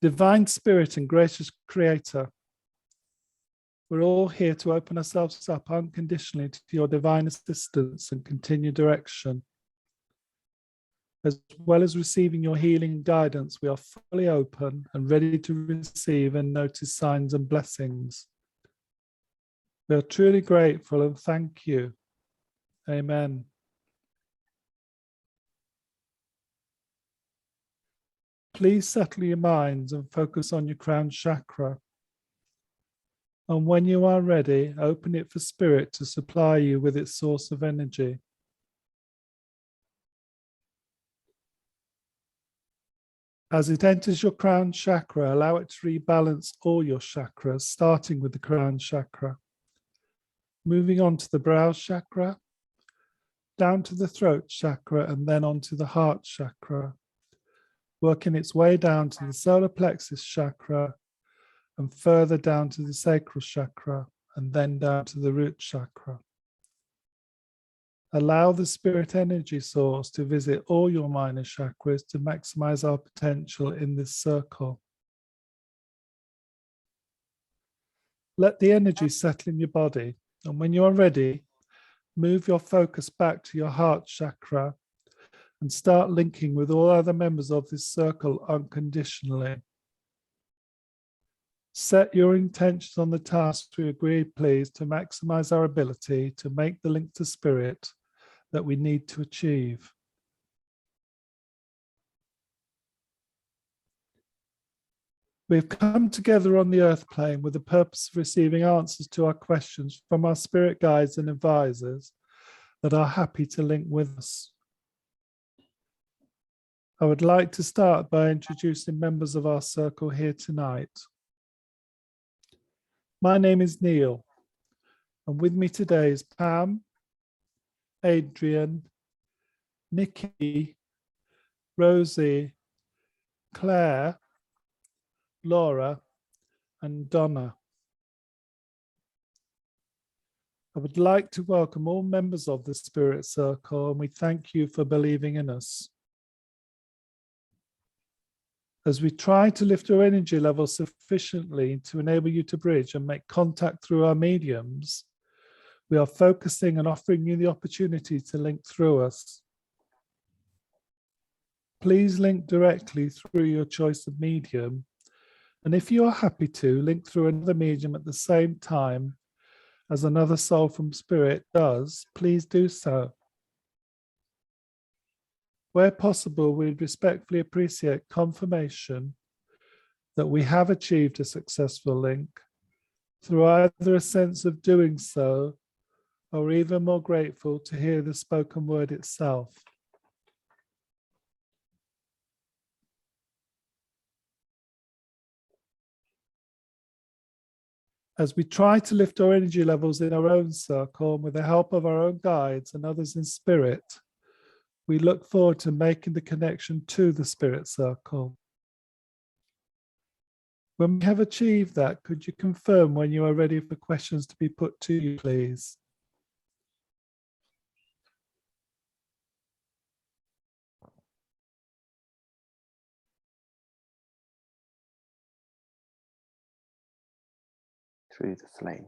Divine Spirit and gracious Creator, we're all here to open ourselves up unconditionally to your divine assistance and continued direction. As well as receiving your healing guidance, we are fully open and ready to receive and notice signs and blessings. We are truly grateful and thank you. Amen. Please settle your minds and focus on your crown chakra. And when you are ready, open it for Spirit to supply you with its source of energy. As it enters your crown chakra, allow it to rebalance all your chakras, starting with the crown chakra. Moving on to the brow chakra, down to the throat chakra, and then onto the heart chakra. Working its way down to the solar plexus chakra, and further down to the sacral chakra, and then down to the root chakra. Allow the spirit energy source to visit all your minor chakras to maximize our potential in this circle. Let the energy settle in your body, and when you are ready, move your focus back to your heart chakra and start linking with all other members of this circle unconditionally. Set your intentions on the tasks we agreed, please, to maximize our ability to make the link to spirit that we need to achieve. We've come together on the earth plane with the purpose of receiving answers to our questions from our spirit guides and advisors that are happy to link with us. I would like to start by introducing members of our circle here tonight. My name is Neil, and with me today is Pam, Adrian, Nikki, Rosie, Claire, Laura, and Donna. I would like to welcome all members of the Spirit Circle, and we thank you for believing in us. As we try to lift your energy level sufficiently to enable you to bridge and make contact through our mediums, we are focusing and offering you the opportunity to link through us. Please link directly through your choice of medium, and if you are happy to, link through another medium at the same time as another soul from spirit does, please do so. Where possible, we'd respectfully appreciate confirmation that we have achieved a successful link through either a sense of doing so or even more grateful to hear the spoken word itself. As we try to lift our energy levels in our own circle and with the help of our own guides and others in spirit, we look forward to making the connection to the spirit circle. When we have achieved that, could you confirm when you are ready for questions to be put to you, please? Through the flame.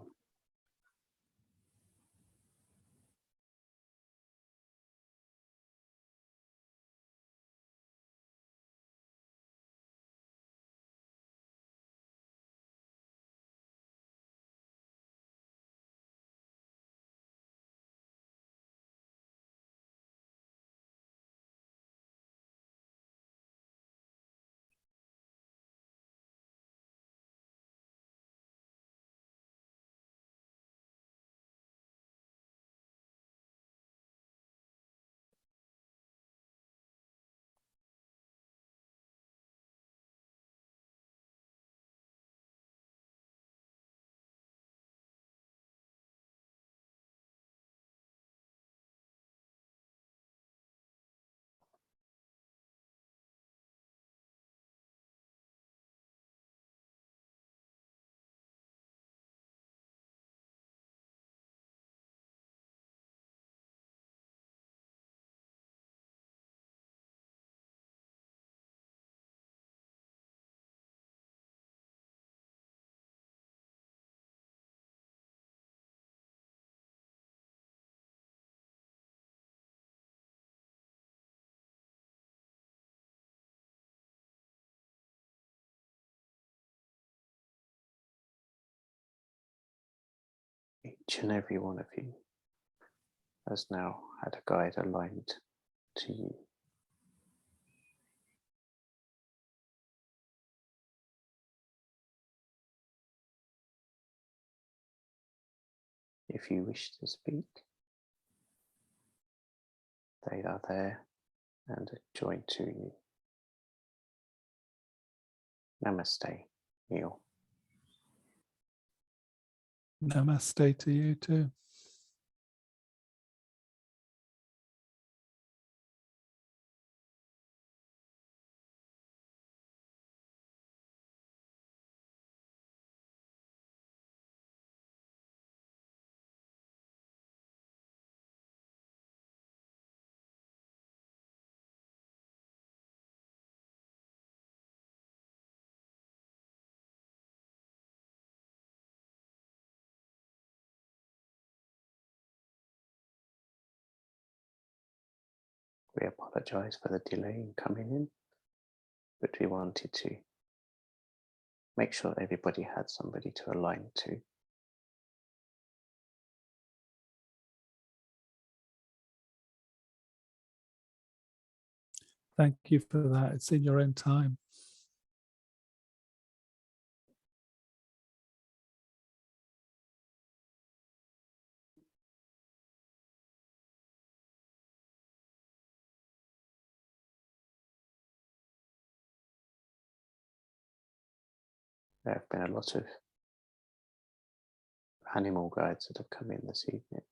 Each and every one of you has now had a guide aligned to you. If you wish to speak, they are there and are joined to you. Namaste, Neil. Namaste to you too. We apologise for the delay in coming in, but we wanted to make sure that everybody had somebody to align to. Thank you for that. It's in your own time. There have been a lot of animal guides that have come in this evening.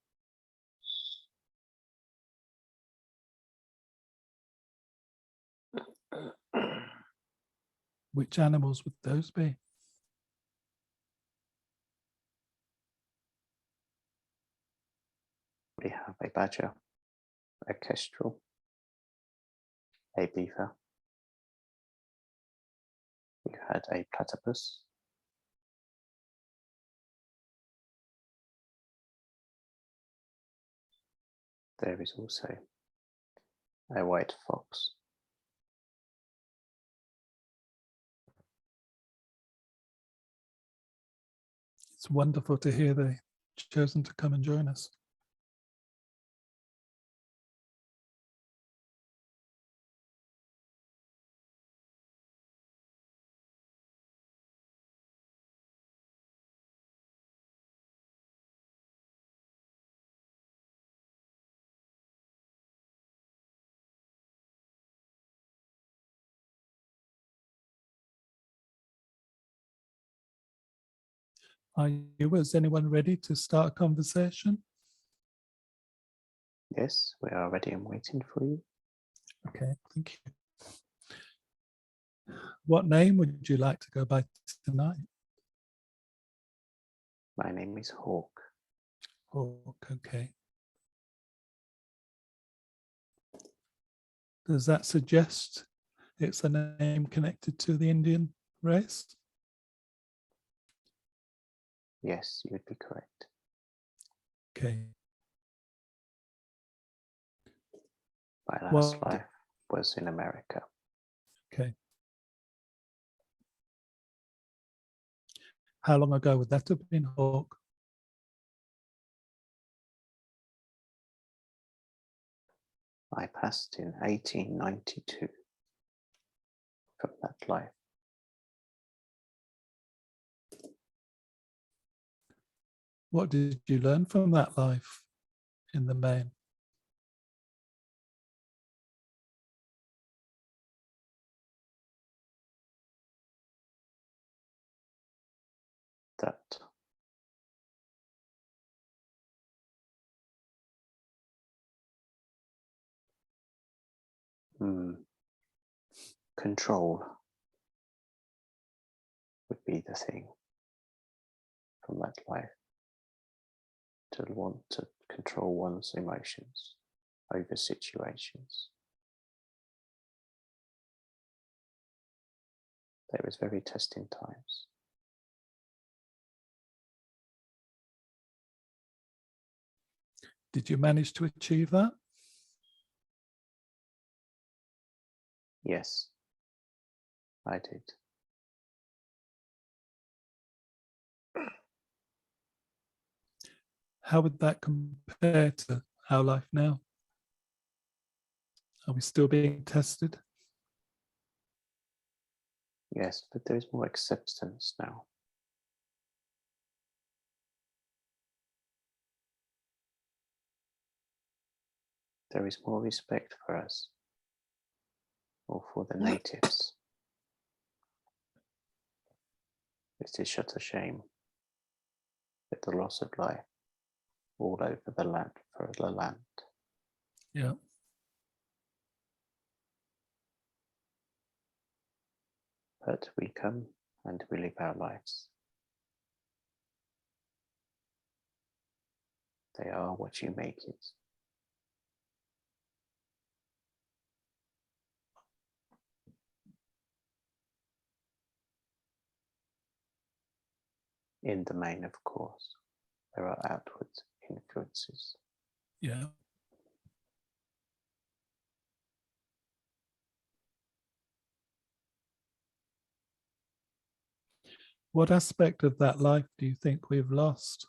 Which animals would those be? We have a badger, a kestrel, a beaver. We had a platypus. There is also a white fox. It's wonderful to hear they've chosen to come and join us. Is anyone ready to start a conversation? Yes, we are ready and waiting for you. Okay, thank you. What name would you like to go by tonight? My name is Hawk. Hawk, okay. Does that suggest it's a name connected to the Indian race? Yes, you would be correct. Okay. My last life was in America. Okay. How long ago would that have been, Hawk? I passed in 1892 from that life. What did you learn from that life in the main? That control would be the thing from that life, to want to control one's emotions over situations. There was very testing times. Did you manage to achieve that? Yes, I did. How would that compare to our life now? Are we still being tested? Yes, but there is more acceptance now. There is more respect for us, or for the natives. It is such a shame with the loss of life all over the land, for the land. Yeah. But we come and we live our lives. They are what you make it. In the main, of course, there are outward influences. Yeah. What aspect of that life do you think we've lost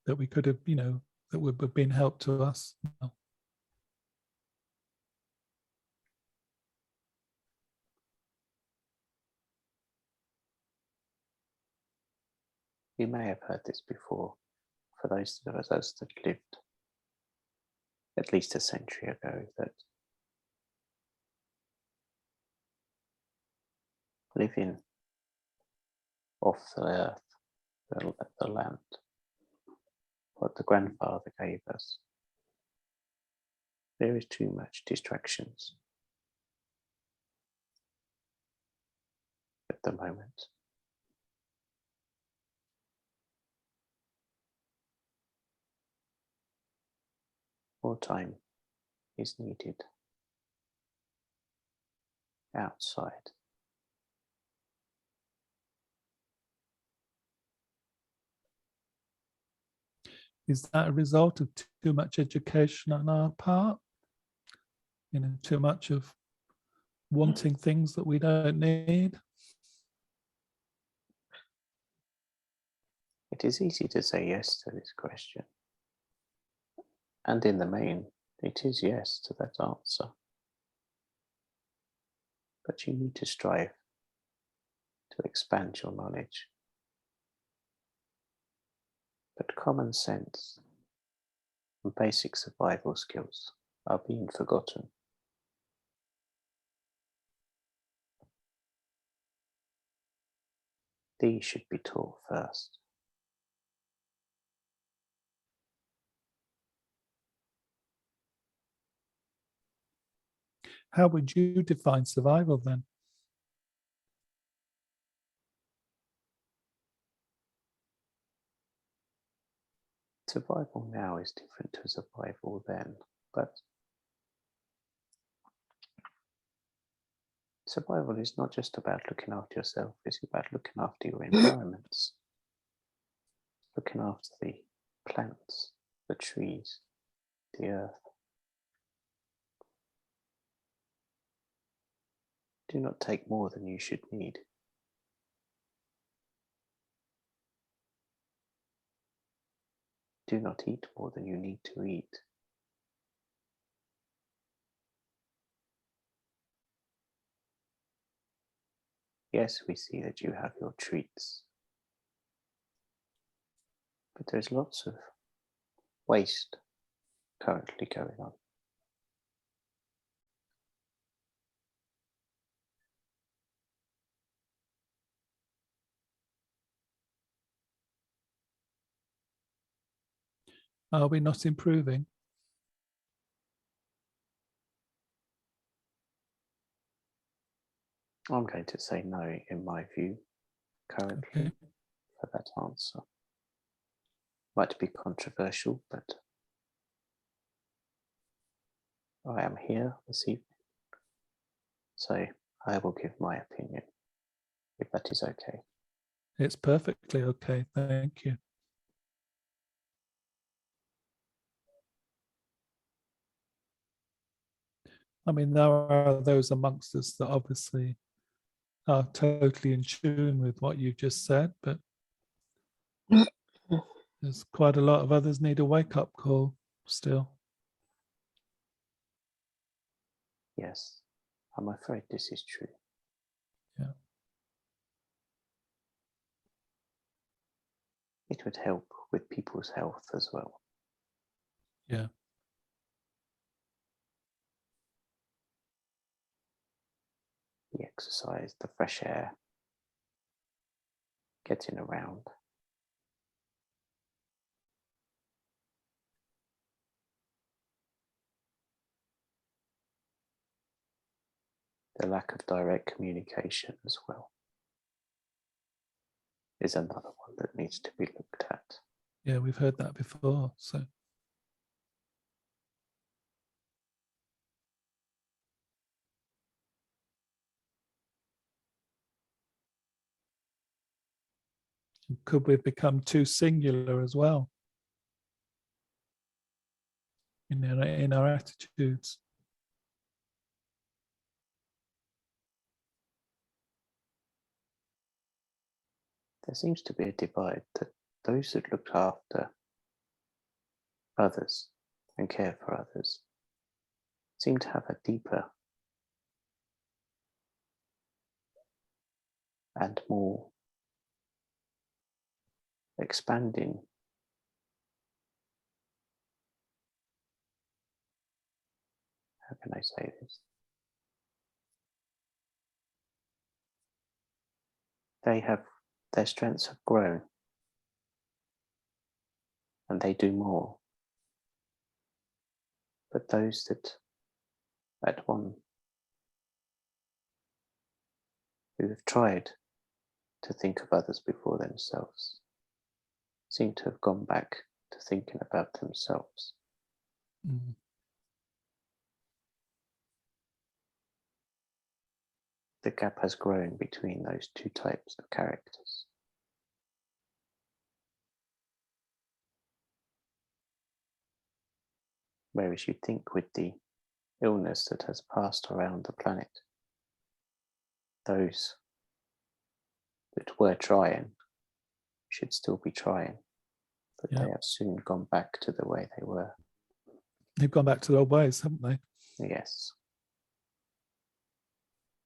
that we could have, that would have been help to us now? You may have heard this before, for those of us that lived at least a century ago, that living off the earth, the land, what the grandfather gave us, there is too much distractions at the moment. More time is needed outside. Is that a result of too much education on our part? Too much of wanting things that we don't need? It is easy to say yes to this question. And in the main, it is yes to that answer. But you need to strive to expand your knowledge. But common sense and basic survival skills are being forgotten. These should be taught first. How would you define survival then? Survival now is different to survival then, but survival is not just about looking after yourself, it's about looking after your environments, looking after the plants, the trees, the earth. Do not take more than you should need. Do not eat more than you need to eat. Yes, we see that you have your treats, but there's lots of waste currently going on. Are we not improving? I'm going to say no, in my view, currently, for that answer. Might be controversial, but I am here this evening, so I will give my opinion, if that is okay. It's perfectly okay, thank you. I mean, there are those amongst us that obviously are totally in tune with what you've just said, but There's quite a lot of others need a wake-up call still. Yes, I'm afraid this is true. Yeah. It would help with people's health as well. Yeah. The exercise, the fresh air, getting around. The lack of direct communication as well is another one that needs to be looked at. Yeah, we've heard that before. So could we become too singular as well in our attitudes? There seems to be a divide that those that look after others and care for others seem to have a deeper and more expanding how can I say this? Their strengths have grown and they do more. But those that one who have tried to think of others before themselves seem to have gone back to thinking about themselves. Mm. The gap has grown between those two types of characters. Whereas you think with the illness that has passed around the planet, those that were trying should still be trying, but Yeah. they have soon gone back to the way they were. They've gone back to their old ways, haven't they? Yes.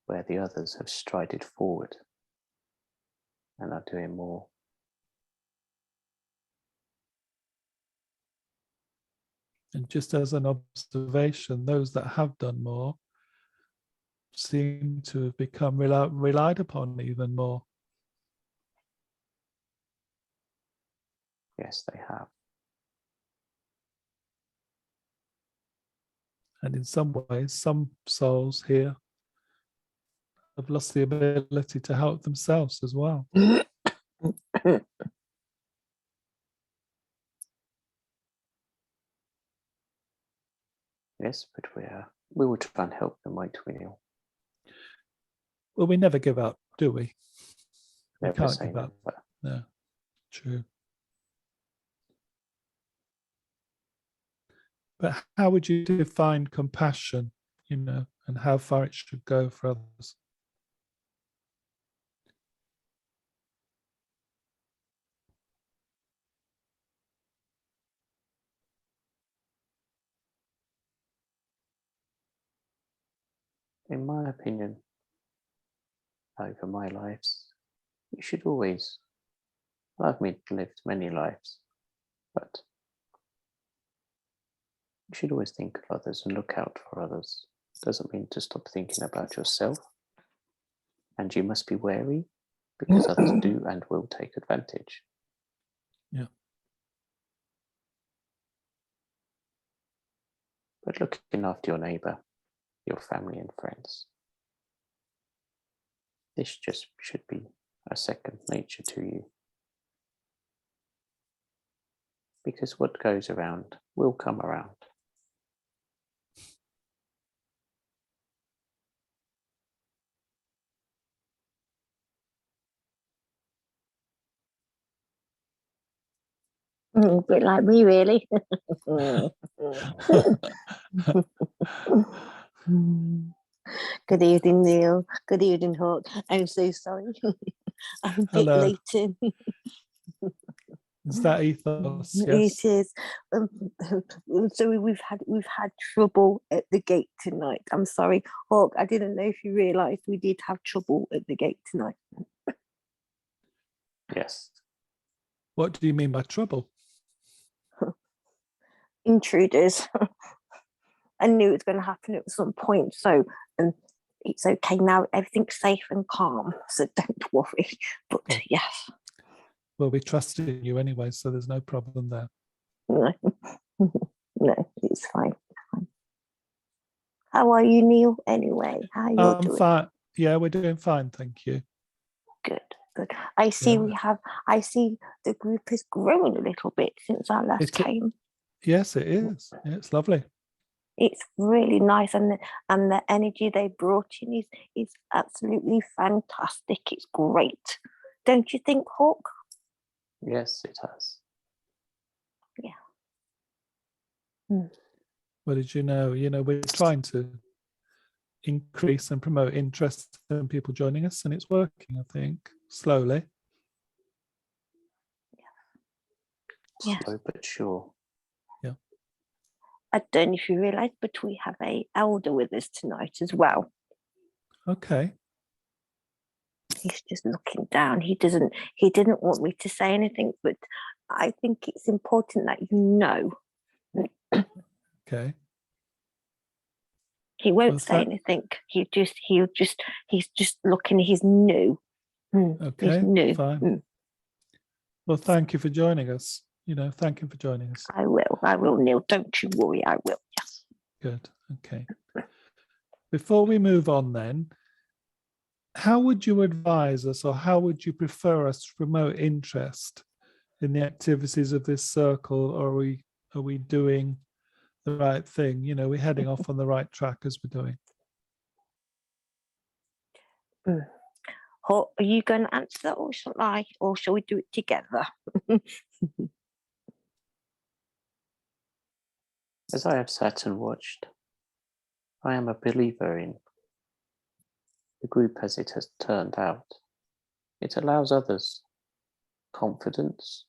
Where the others have strided forward and are doing more. And just as an observation, those that have done more seem to have become relied upon even more. Yes, they have. And in some ways, some souls here have lost the ability to help themselves as well. Yes, but we will try and help them, won't we, Neil? Well, we never give up, do we? We Never can't say give up. never. No, true. But how would you define compassion, and how far it should go for others? In my opinion, over my lives, you should always, I've lived many lives, but you should always think of others and look out for others. Doesn't mean to stop thinking about yourself. And you must be wary because others do and will take advantage. Yeah. But looking after your neighbour, your family and friends, this just should be a second nature to you. Because what goes around will come around. A bit like me, really. Good evening, Neil. Good evening, Hawk. I'm so sorry. I'm a bit Hello. late in. Is that ethos? It Yes. is. Um, so we've had trouble at the gate tonight. I'm sorry, Hawk. I didn't know if you realised we did have trouble at the gate tonight. Yes. What do you mean by trouble? Intruders. I knew it was going to happen at some point. So it's okay now. Everything's safe and calm. So don't worry. But Okay. yes. Well, we trusted in you anyway, so there's no problem there. No, no, it's fine. How are you, Neil? Anyway, how you I'm doing? fine. Yeah, we're doing fine, thank you. Good, good. I see Yeah. I see the group has grown a little bit since I last It- came. Yes, it is. It's lovely. It's really nice, and the energy they brought in is absolutely fantastic. It's great, don't you think, Hawk? Yes, it has. What did you know? We're trying to increase and promote interest in people joining us, and it's working, I think, slowly. Yes. Slow but sure. I don't know if you realise, but we have a elder with us tonight as well. Okay. He's just looking down. He didn't want me to say anything, but I think it's important that you know. Okay. He won't What's say that? anything. He's just looking. He's new. He's Okay, new. fine. Well, thank you for joining us. Thank you for joining us. I will, Neil. Don't you worry. I will. Yes. Good. Okay. Before we move on then, how would you advise us, or how would you prefer us to promote interest in the activities of this circle? Or are we doing the right thing? We're heading off on the right track as we're doing. Are you going to answer that, or shall I? Or shall we do it together? As I have sat and watched, I am a believer in the group as it has turned out. It allows others confidence.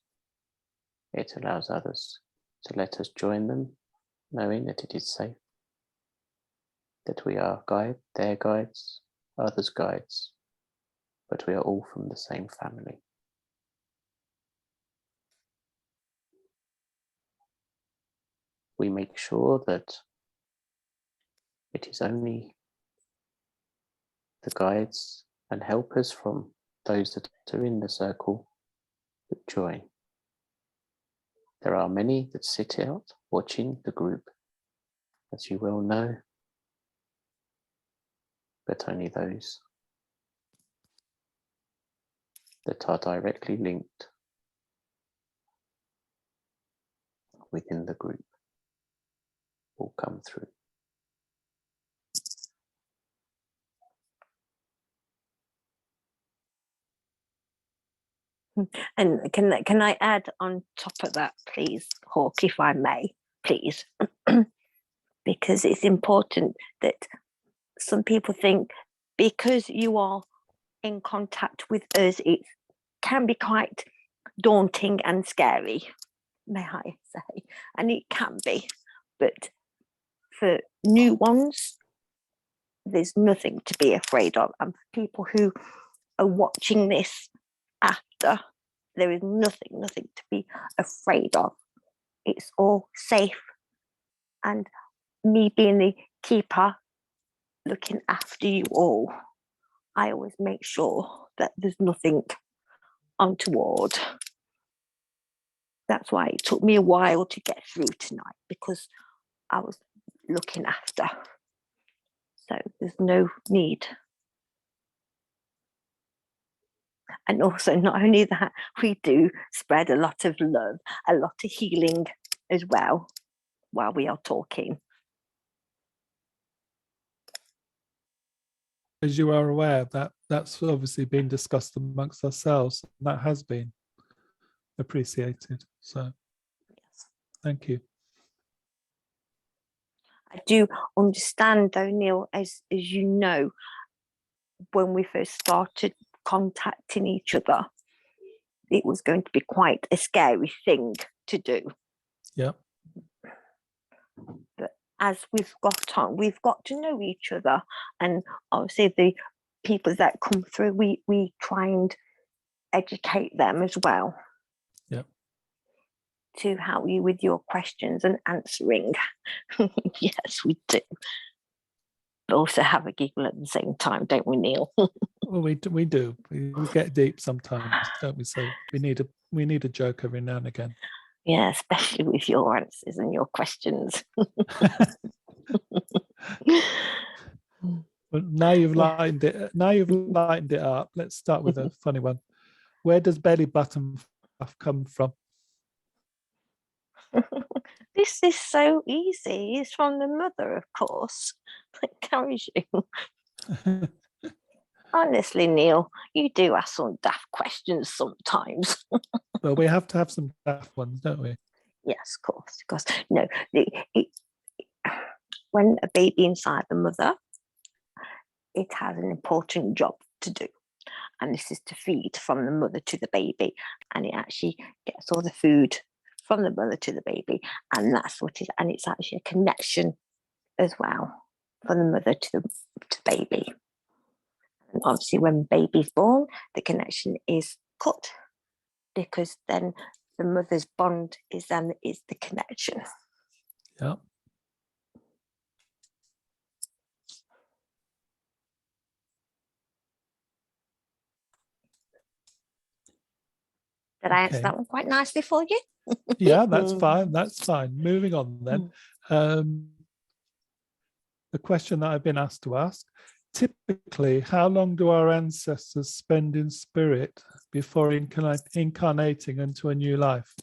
It allows others to let us join them, knowing that it is safe, that we are their guides, others' guides, but we are all from the same family. We make sure that it is only the guides and helpers from those that are in the circle that join. There are many that sit out watching the group, as you well know, but only those that are directly linked within the group will come through. And can I add on top of that, please, Hawk, if I may, please? Because it's important that some people think because you are in contact with us, it can be quite daunting and scary, may I say, and it can be. But for new ones, there's nothing to be afraid of. And for people who are watching this after, there is nothing to be afraid of. It's all safe. And me being the keeper, looking after you all, I always make sure that there's nothing untoward. That's why it took me a while to get through tonight, because I was looking after. So there's no need. And also, not only that, we do spread a lot of love, a lot of healing as well while we are talking. As you are aware, that's obviously been discussed amongst ourselves. And that has been appreciated. So Yes. thank you. I do understand, though, Neil, as you know, when we first started contacting each other, it was going to be quite a scary thing to do. Yeah. But as we've got on, we've got to know each other, and obviously the people that come through, we try and educate them as well. Yeah. To help you with your questions and answering. Yes, we do. But also have a giggle at the same time, don't we, Neil? Well, we do. We get deep sometimes, don't we? So we need a joke every now and again. Yeah, especially with your answers and your questions. Well, now you've lightened it. Now you've lightened it up. Let's start with a funny one. Where does belly button fluff come from? This is so easy. It's from the mother, of course, that carries you. Honestly, Neil, you do ask some daft questions sometimes. Well, we have to have some daft ones, don't we? Yes, of course. Because no, when a baby inside the mother, it has an important job to do. And this is to feed from the mother to the baby. And it actually gets all the food from the mother to the baby. And that's what it is. And it's actually a connection as well from the mother to the baby. And obviously, when baby's born, the connection is cut, because then the mother's bond is the connection. Yeah. Did I answer that one quite nicely for you? Yeah, that's fine. That's fine. Moving on then. The question that I've been asked to ask: typically, how long do our ancestors spend in spirit before incarnating into a new life?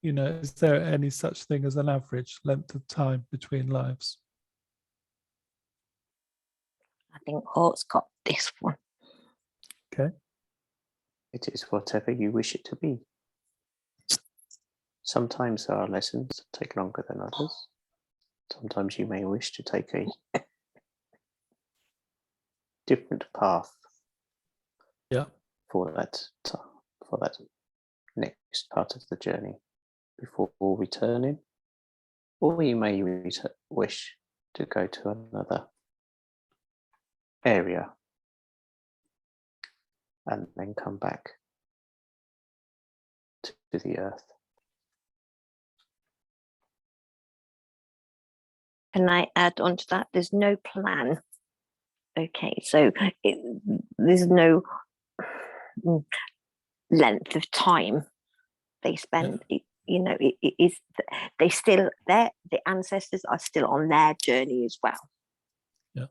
You know, is there any such thing as an average length of time between lives? I think Hort's got this one. Okay. It is whatever you wish it to be. Sometimes there are lessons that take longer than others. Sometimes you may wish to take a different path. Yeah. For that next part of the journey before returning, or you may wish to go to another area and then come back to the earth. Can I add on to that? There's no plan. Okay, so there's no length of time they spend. You know, it is. They still the ancestors are still on their journey as well. Yeah.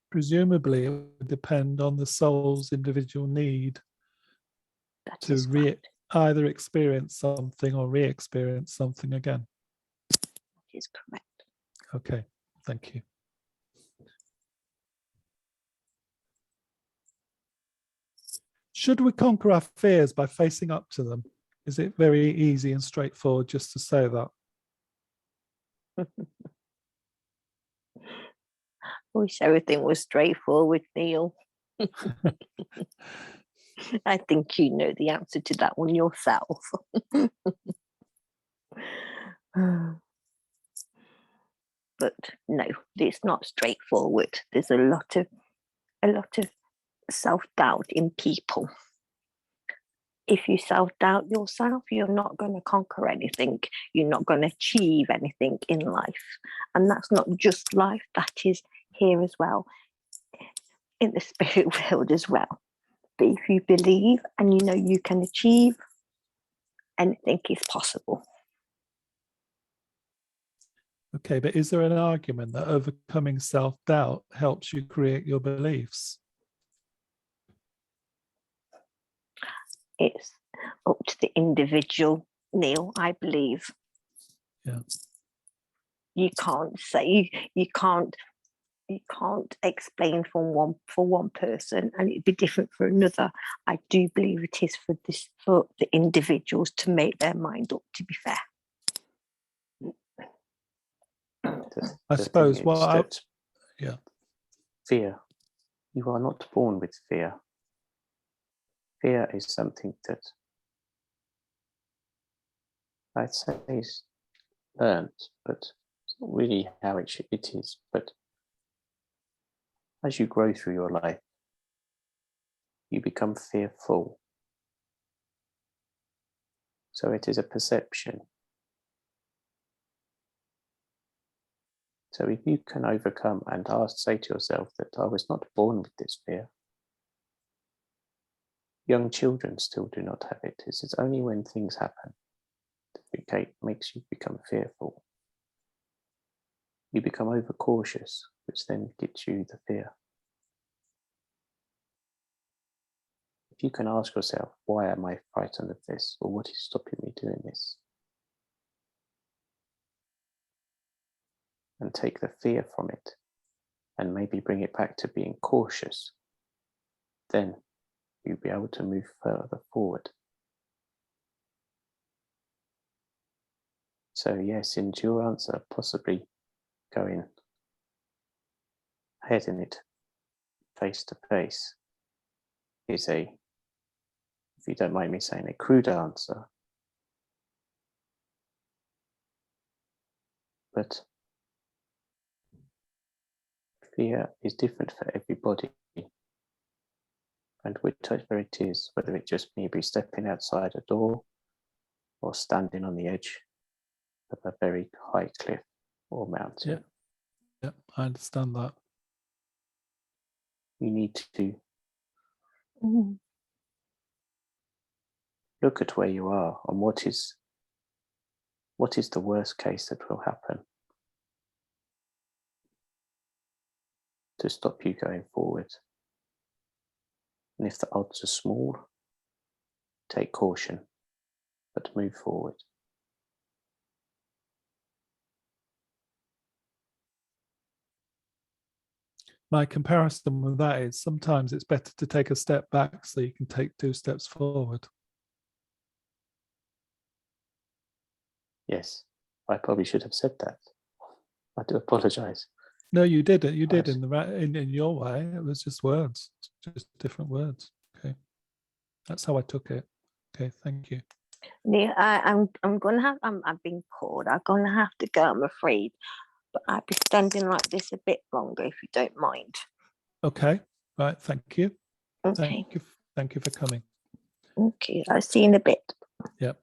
Presumably, it would depend on the soul's individual need to either experience something or re-experience something again. That is correct. Okay, thank you. Should we conquer our fears by facing up to them? Is it very easy and straightforward just to say that? I wish everything was straightforward, Neil. I think you know the answer to that one yourself. But no, it's not straightforward. There's a lot of self-doubt in people. If you self-doubt yourself, you're not going to conquer anything. You're not going to achieve anything in life. And that's not just life, that is here as well, in the spirit world as well. But if you believe and you know you can achieve, anything is possible. Okay, but is there an argument that overcoming self-doubt helps you create your beliefs? It's up to the individual, Neil, I believe. Yeah. You can't say, you can't explain for one person and it'd be different for another. I do believe it is for the individuals to make their mind up, to be fair. I suppose, yeah. fear. You are not born with fear. Fear is something that I'd say is learned, but it's not really how it is. But as you grow through your life, you become fearful. So it is a perception. So if you can overcome and say to yourself that I was not born with this fear. Young children still do not have it. It's only when things happen that it makes you become fearful. You become overcautious, which then gets you the fear. If you can ask yourself, why am I frightened of this? Or what is stopping me doing this? And take the fear from it and maybe bring it back to being cautious, then you'll be able to move further forward. So yes, into your answer, possibly going ahead in it face to face is a, if you don't mind me saying, a crude answer. But fear is different for everybody. And whichever it is, whether it just may be stepping outside a door or standing on the edge of a very high cliff or mountain. Yeah, I understand that. You need to look at where you are and what is the worst case that will happen to stop you going forward. And if the odds are small, take caution, but move forward. My comparison with that is sometimes it's better to take a step back so you can take 2 steps forward. Yes, I probably should have said that. I do apologize. No, you didn't. You did Right. in your way. It was just words, just different words. Okay, that's how I took it. Okay, thank you. Yeah, I'm gonna have. I've been called. I'm gonna have to go. I'm afraid, but I'll be standing like this a bit longer if you don't mind. Okay, right. Thank you. Okay. Thank you for coming. Okay. I'll see you in a bit. Yep.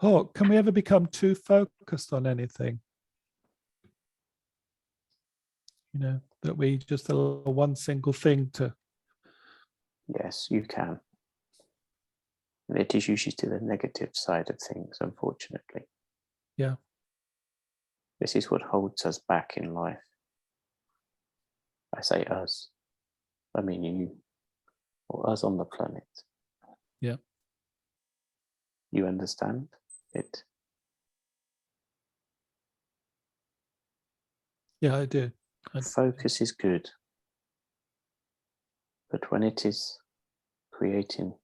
Oh, can we ever become too focused on anything? You know, that we just allow one single thing to. Yes, you can. And it is usually to the negative side of things, unfortunately. Yeah. This is what holds us back in life. I say us, I mean you, or us on the planet. Yeah. You understand it? Yeah, I do. Focus is good. But when it is creating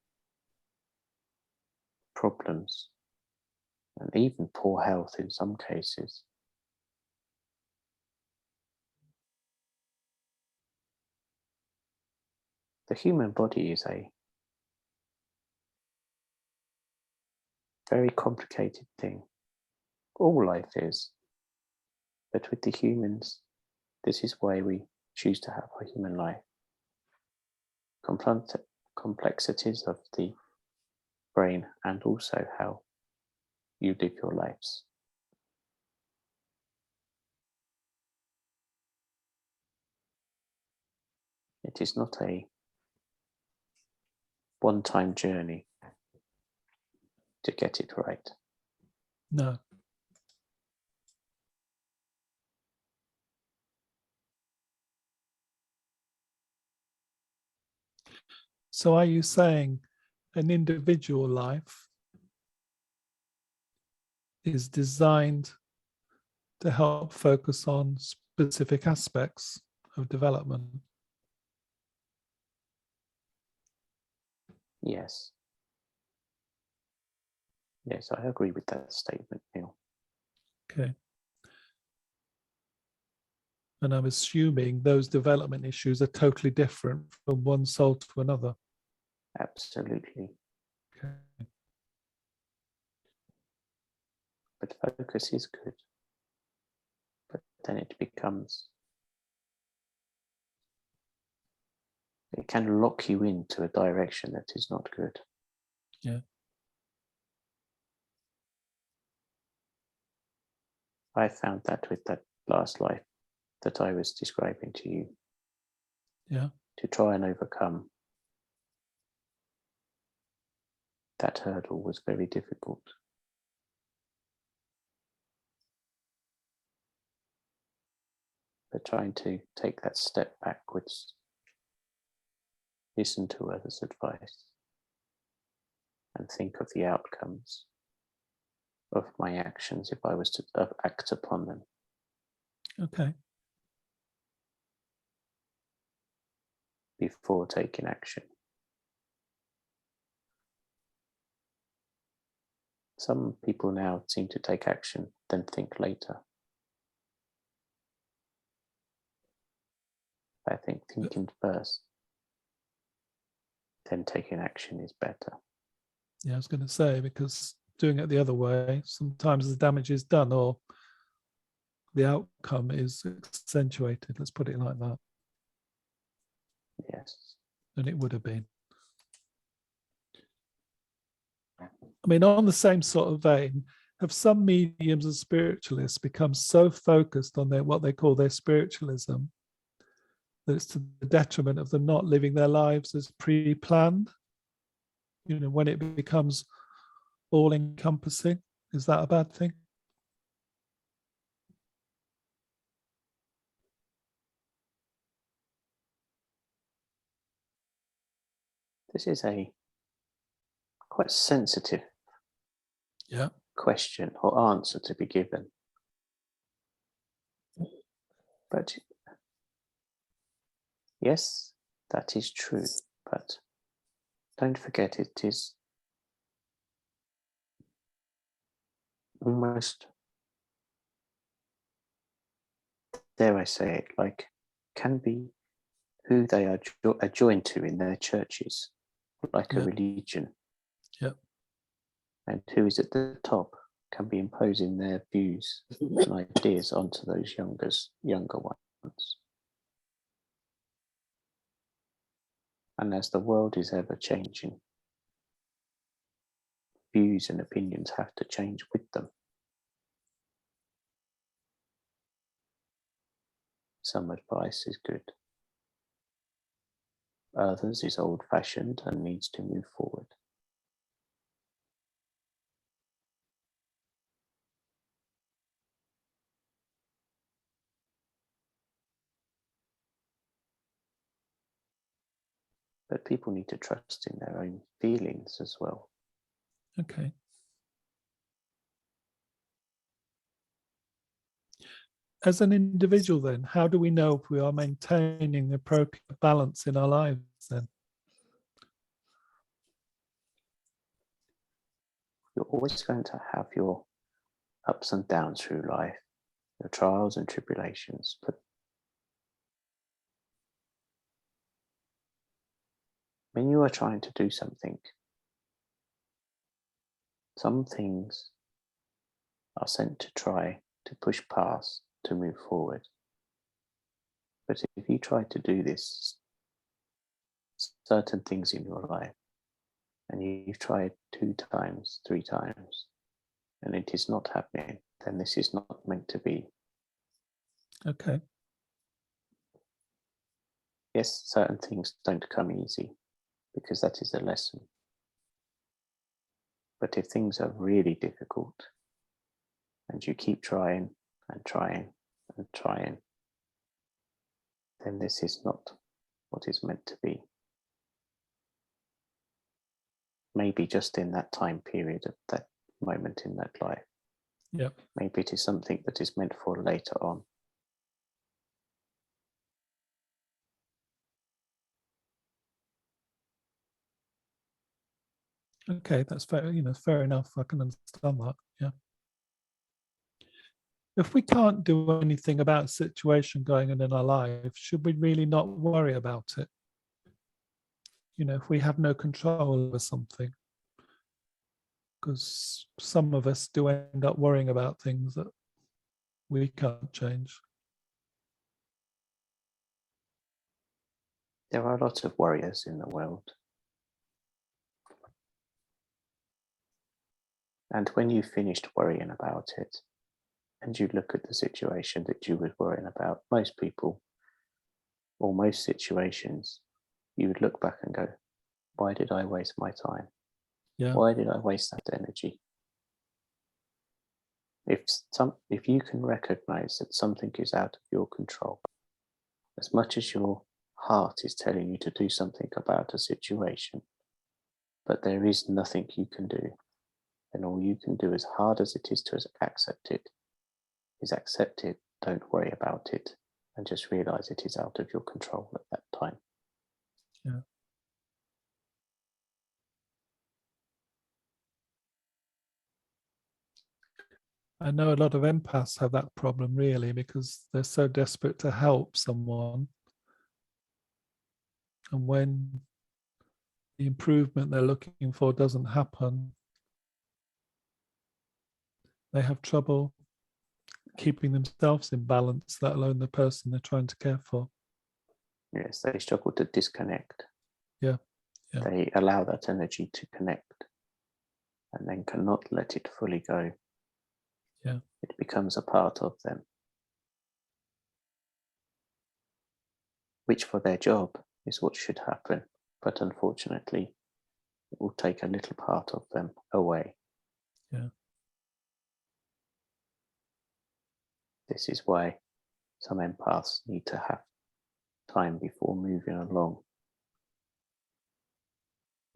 problems and even poor health in some cases, the human body is a very complicated thing. All life is. But with the humans, this is why we choose to have a human life. Complexities of the brain and also how you live your lives. It is not a one-time journey to get it right. No. So are you saying an individual life is designed to help focus on specific aspects of development? Yes. Yes, I agree with that statement, Neil. Okay. And I'm assuming those development issues are totally different from one soul to another. Absolutely. Okay. But focus is good. But then it can lock you into a direction that is not good. Yeah. I found that with that last life that I was describing to you. Yeah. To try and overcome that hurdle was very difficult. But trying to take that step backwards, listen to others' advice, and think of the outcomes of my actions if I was to act upon them. Okay. Before taking action. Some people now seem to take action, then think later. I think thinking first, then taking action is better. Yeah, I was going to say, because doing it the other way, sometimes the damage is done or the outcome is accentuated. Let's put it like that. Yes. Than it would have been. I mean, on the same sort of vein, have some mediums and spiritualists become so focused on what they call their spiritualism that it's to the detriment of them not living their lives as pre-planned? You know, when it becomes all-encompassing, is that a bad thing? This is a quite sensitive question or answer to be given. But yes, that is true. But don't forget, it is almost, dare I say it, like can be who they are joined to in their churches, like a religion. Yep. And who is at the top can be imposing their views and ideas onto those younger ones. And as the world is ever changing, views and opinions have to change with them. Some advice is good. Others is old-fashioned and needs to move forward. But people need to trust in their own feelings as well. Okay. As an individual then, how do we know if we are maintaining the appropriate balance in our lives then? You're always going to have your ups and downs through life, your trials and tribulations, but when you are trying to do something, some things are sent to try to push past, to move forward. But if you try to do this, certain things in your life, and you've tried 2 times, 3 times, and it is not happening, then this is not meant to be. Okay. Yes, certain things don't come easy, because that is a lesson. But if things are really difficult, and you keep trying and trying and trying, then this is not what is meant to be. Maybe just in that time period of that moment in that life. Yep. Maybe it is something that is meant for later on. Okay, that's fair. You know, fair enough. I can understand that. Yeah. if we can't do anything about a situation going on in our life, should we really not worry about it? You know, if we have no control over something, because some of us do end up worrying about things that we can't change. There are a lot of warriors in the world. And when you've finished worrying about it, and you look at the situation that you were worrying about, most people, or most situations, you would look back and go, why did I waste my time? Yeah. Why did I waste that energy? If you can recognize that something is out of your control, as much as your heart is telling you to do something about a situation, but there is nothing you can do, then all you can do, as hard as it is to accept it, is accept it, don't worry about it, and just realize it is out of your control at that time. Yeah. I know a lot of empaths have that problem, really, because they're so desperate to help someone. And when the improvement they're looking for doesn't happen, they have trouble keeping themselves in balance, let alone the person they're trying to care for. Yes, they struggle to disconnect. Yeah. Yeah. They allow that energy to connect and then cannot let it fully go. Yeah. It becomes a part of them, which for their job is what should happen. But unfortunately, it will take a little part of them away. Yeah. This is why some empaths need to have time before moving along,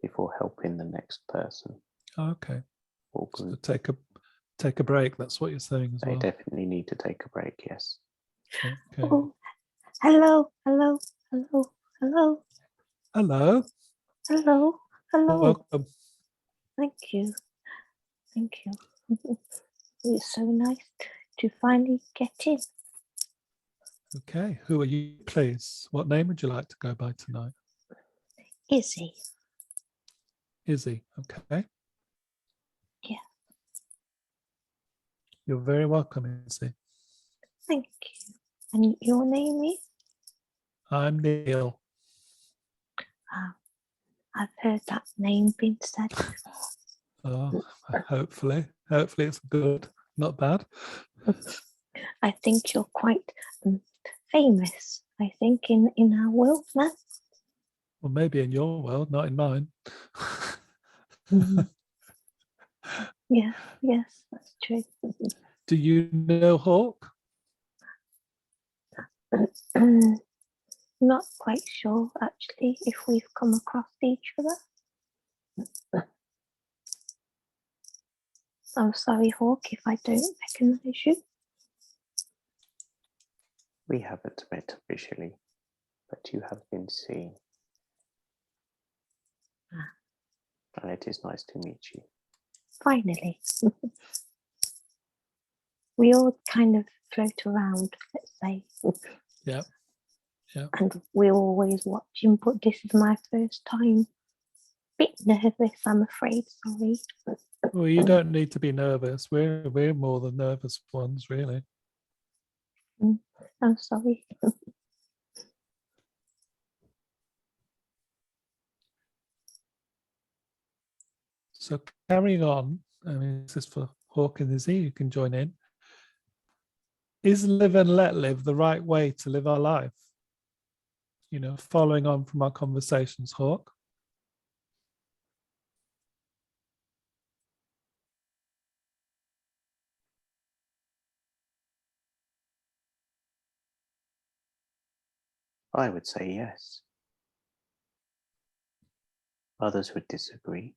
before helping the next person. Okay. Or So group. take a break. That's what you're saying as They well. definitely need to take a break, yes. Okay. Oh, hello, hello, hello, hello, Hello. hello, hello. Welcome. Thank you. Thank you. It's so nice to finally get in. Okay. Who are you, please? What name would you like to go by tonight? Izzy. Izzy. Okay. Yeah. You're very welcome, Izzy. Thank you. And your name is? I'm Neil. I've heard that name being said. Oh, hopefully it's good, not bad. I think you're quite famous, I think, in our world now. Well, maybe in your world, not in mine. Yeah, yes, that's true. Do you know Hawk? Not quite sure, actually, if we've come across each other. I'm sorry, Hawk, if I don't recognise you. We haven't met officially, but you have been seen. And it is nice to meet you. Finally. We all kind of float around, let's say. Yeah. Yeah. And we're always watching, but this is my first time. Bit nervous, I'm afraid, sorry. Well, you don't need to be nervous. We're more the nervous ones, really. I'm sorry. So carrying on, I mean, this is for Hawk and Izzy, you can join in. Is live and let live the right way to live our life? You know, following on from our conversations, Hawk. I would say yes. Others would disagree,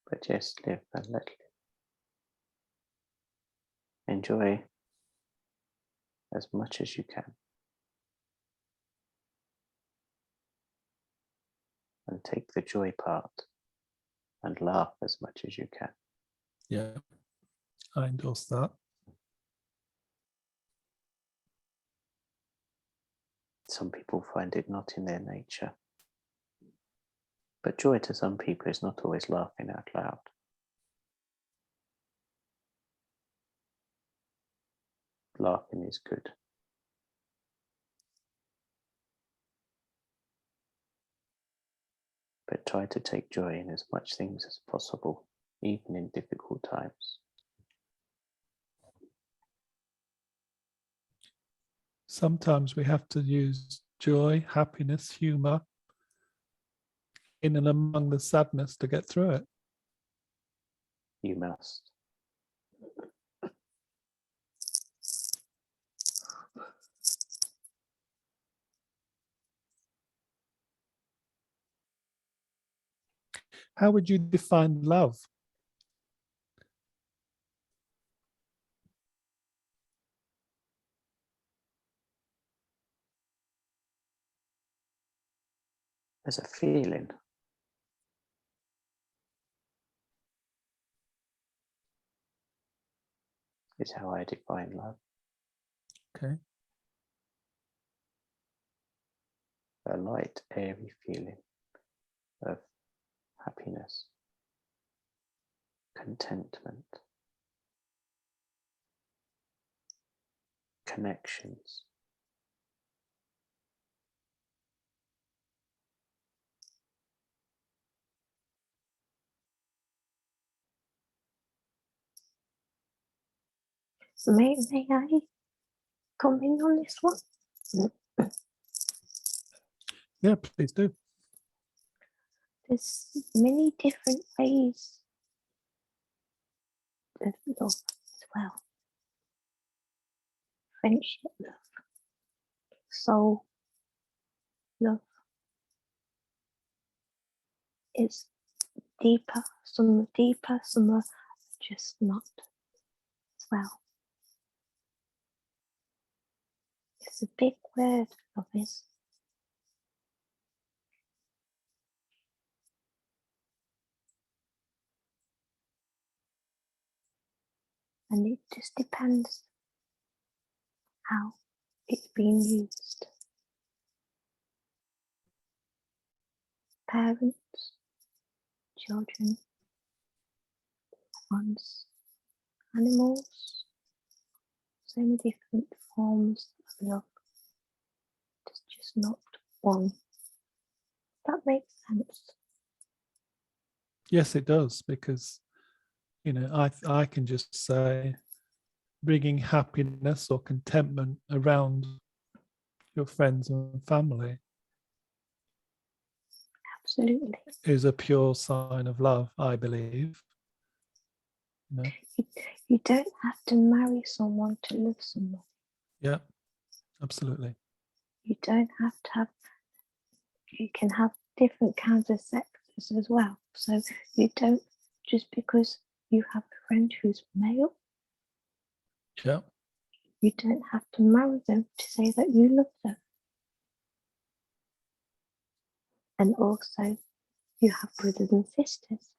but yes, live and let live. Enjoy as much as you can. And take the joy part and laugh as much as you can. Yeah, I endorse that. Some people find it not in their nature. But joy to some people is not always laughing out loud. Laughing is good. But try to take joy in as much things as possible, even in difficult times. Sometimes we have to use joy, happiness, humor in and among the sadness to get through it. You must. How would you define love? As a feeling. Is how I define love. Okay. A light, airy feeling of happiness, contentment, connections. May I come in on this one? Yeah, please do. There's many different ways of love as well. Friendship love, soul love. It's deeper, some are deeper, some are just not as well. It's a big word, love is. And it just depends how it's being used. Parents, children, ones, animals, so many different forms of love. There's just not one. That makes sense. Yes, it does, because I can just say bringing happiness or contentment around your friends and family Absolutely. is a pure sign of love, I believe. You don't have to marry someone to love someone. Yeah, absolutely. You don't have to have, you can have different kinds of sexes as well. So you don't, just because you have a friend who's male, Yeah. you don't have to marry them to say that you love them. And also, you have brothers and sisters.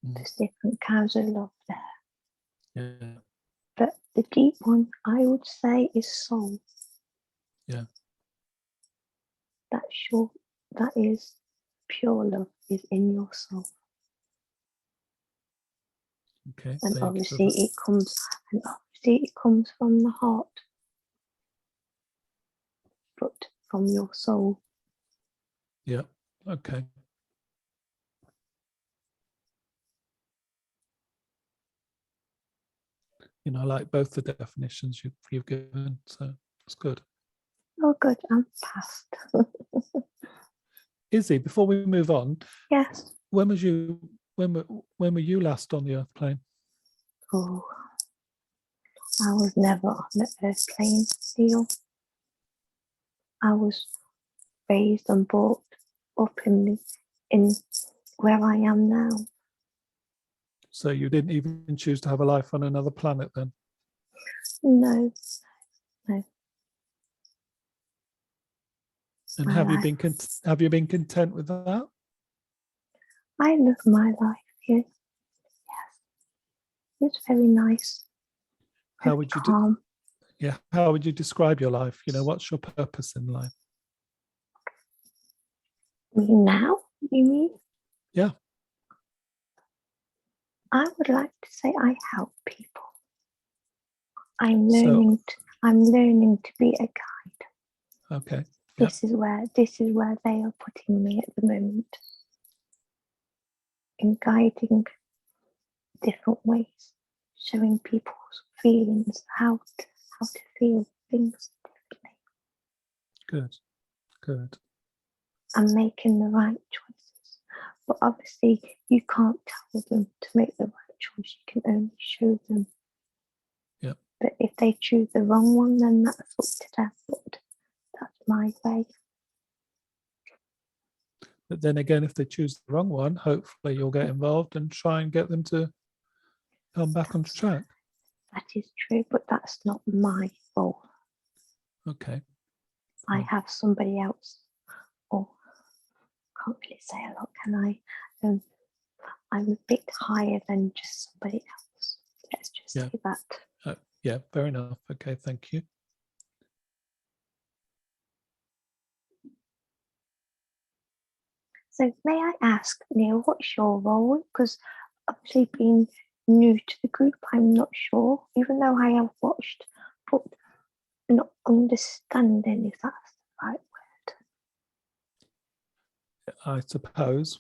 There's different kinds of love there. Yeah. But the deep one, I would say, is soul. Yeah. That is pure love, is in your soul. Okay. And thank you for obviously that. it comes from the heart, but from your soul. Yeah. Okay. I like both the definitions you've given, so it's good. Oh, good, I'm past. Izzy, before we move on, Yes. when were you last on the earth plane? Oh, I was never on the airplane deal. I was raised and brought up in where I am now. So you didn't even choose to have a life on another planet then? No. And have you been content with that? I love my life here. Yes, it's very nice. How would you calm. How would you describe your life? What's your purpose in life? Me now, you mean? Yeah. I would like to say I help people. I'm So- learning to be a guide. Okay. This is where they are putting me at the moment. In guiding different ways, showing people's feelings, how to feel things differently. Good. Good. And making the right choices. But obviously you can't tell them to make the right choice, you can only show them. Yeah. But if they choose the wrong one, then that's up to them. But that's my way. But then again, if they choose the wrong one, hopefully you'll get involved and try and get them to come back on track. That is true, but that's not my role. Okay. I have somebody else. Or can't really say a lot, can I? I'm a bit higher than just somebody else. Let's just say that. Yeah, fair enough. Okay, thank you. So may I ask, Neil, what's your role? Because obviously being new to the group, I'm not sure, even though I have watched, but not understanding if that's the right word. I suppose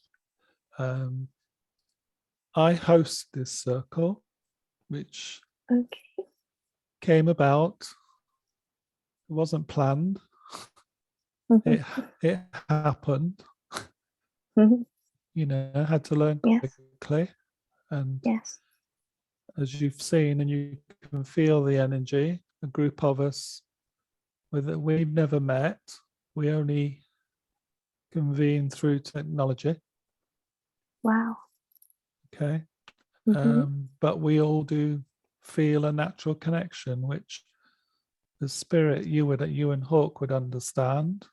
I host this circle, which Okay. came about. It wasn't planned. Mhm. It happened. Mhm. You know, I had to learn Yes. quickly. And Yes. as you've seen, and you can feel the energy, a group of us, we've never met. We only convene through technology. Wow. Okay. Mhm. But we all do feel a natural connection, which the spirit you and Hawk would understand.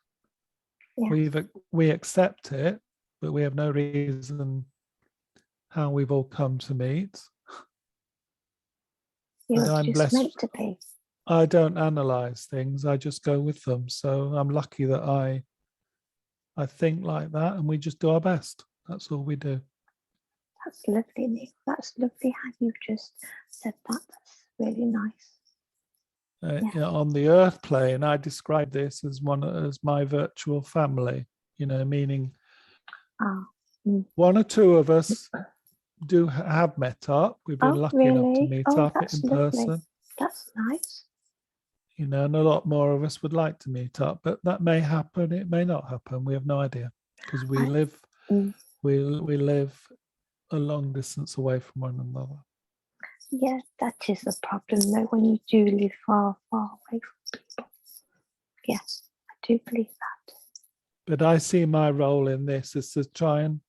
Yes. We accept it, but we have no reason how we've all come to meet. You're I'm just blessed. meant to be. I don't analyze things, I just go with them. So I'm lucky that I think like that, and we just do our best. That's all we do. That's lovely, Neil. That's lovely how you just said that. That's really nice. On the earth plane, I describe this as my virtual family, meaning one or two of us do have met up. We've been lucky enough to meet up that's in lovely. person. That's nice. And a lot more of us would like to meet up, but that may happen, it may not happen. We have no idea, because we live a long distance away from one another. Yeah, that is the problem though, when you do live far, far away from people. Yes, I do believe that. But I see my role in this is to try and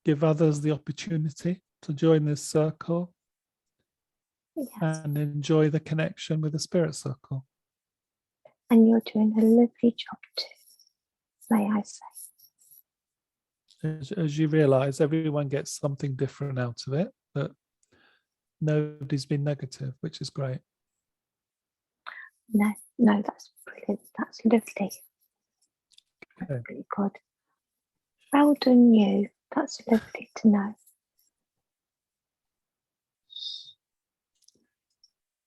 give others the opportunity to join this circle. Yes. And enjoy the connection with the spirit circle. And you're doing a lovely job too, may I say. As you realise, everyone gets something different out of it, but nobody's been negative, which is great. No, that's brilliant. That's lovely. Okay. That's really good. Well done, you. That's lovely to know.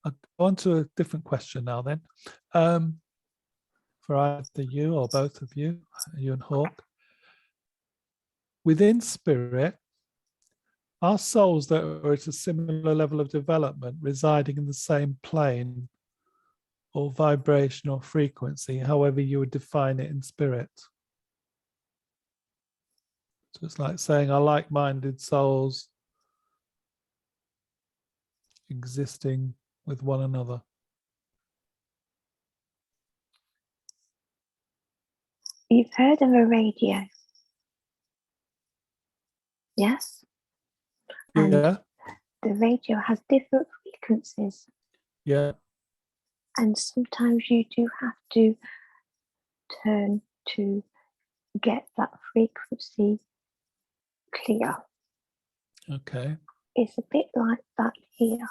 I'll go on to a different question now then. For either you or both of you and Hawk. Within spirit, are souls that are at a similar level of development residing in the same plane or vibration or frequency, however you would define it in spirit? So it's like saying, are like-minded souls existing with one another? You've heard of a radio? Yes? And yeah. The radio has different frequencies. Yeah. And sometimes you do have to turn to get that frequency clear. Okay. It's a bit like that here.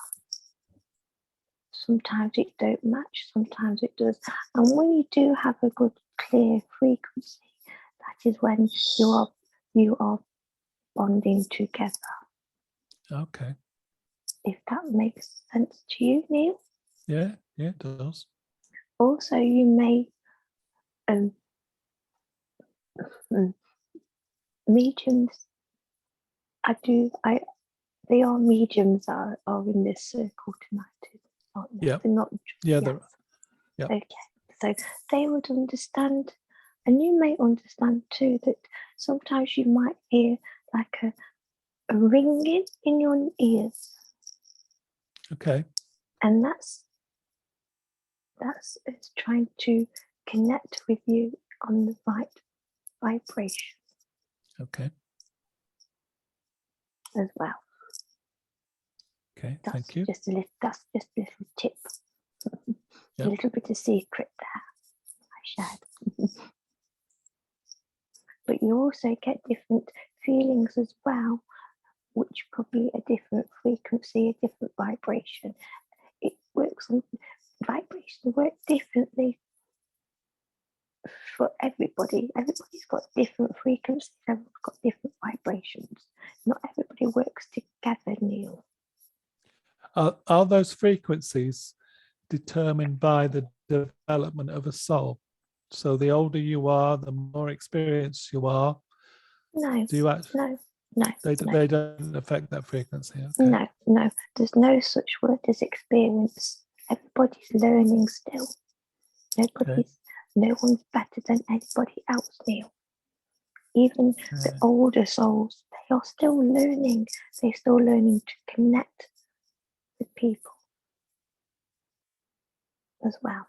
Sometimes it don't match, sometimes it does. And when you do have a good clear frequency, That is when you are bonding together. Okay. If that makes sense to you, Neil. Yeah, it does. Also, you may mediums. They are mediums that are in this circle tonight, aren't they? Yeah. They're not. Yeah, Yes. yeah. Okay, so they would understand, and you may understand too, that sometimes you might hear like a ringing in your ears, Okay. and that's it's trying to connect with you on the right vibration Okay. as well. Okay. That's Thank you. just a little tip, Yep. a little bit of secret there I shared. But you also get different feelings as well, which could be a different frequency, a different vibration. It works on vibration work differently for everybody. Everybody's got different frequencies, everyone's got different vibrations. Not everybody works together, Neil. Are those frequencies determined by the development of a soul? So the older you are, the more experienced you are. No, Do you actually? no. They don't affect that frequency. Okay. No. There's no such word as experience. Everybody's learning still. No one's better than anybody else, Neil. Even the older souls, they are still learning. They're still learning to connect with people as well.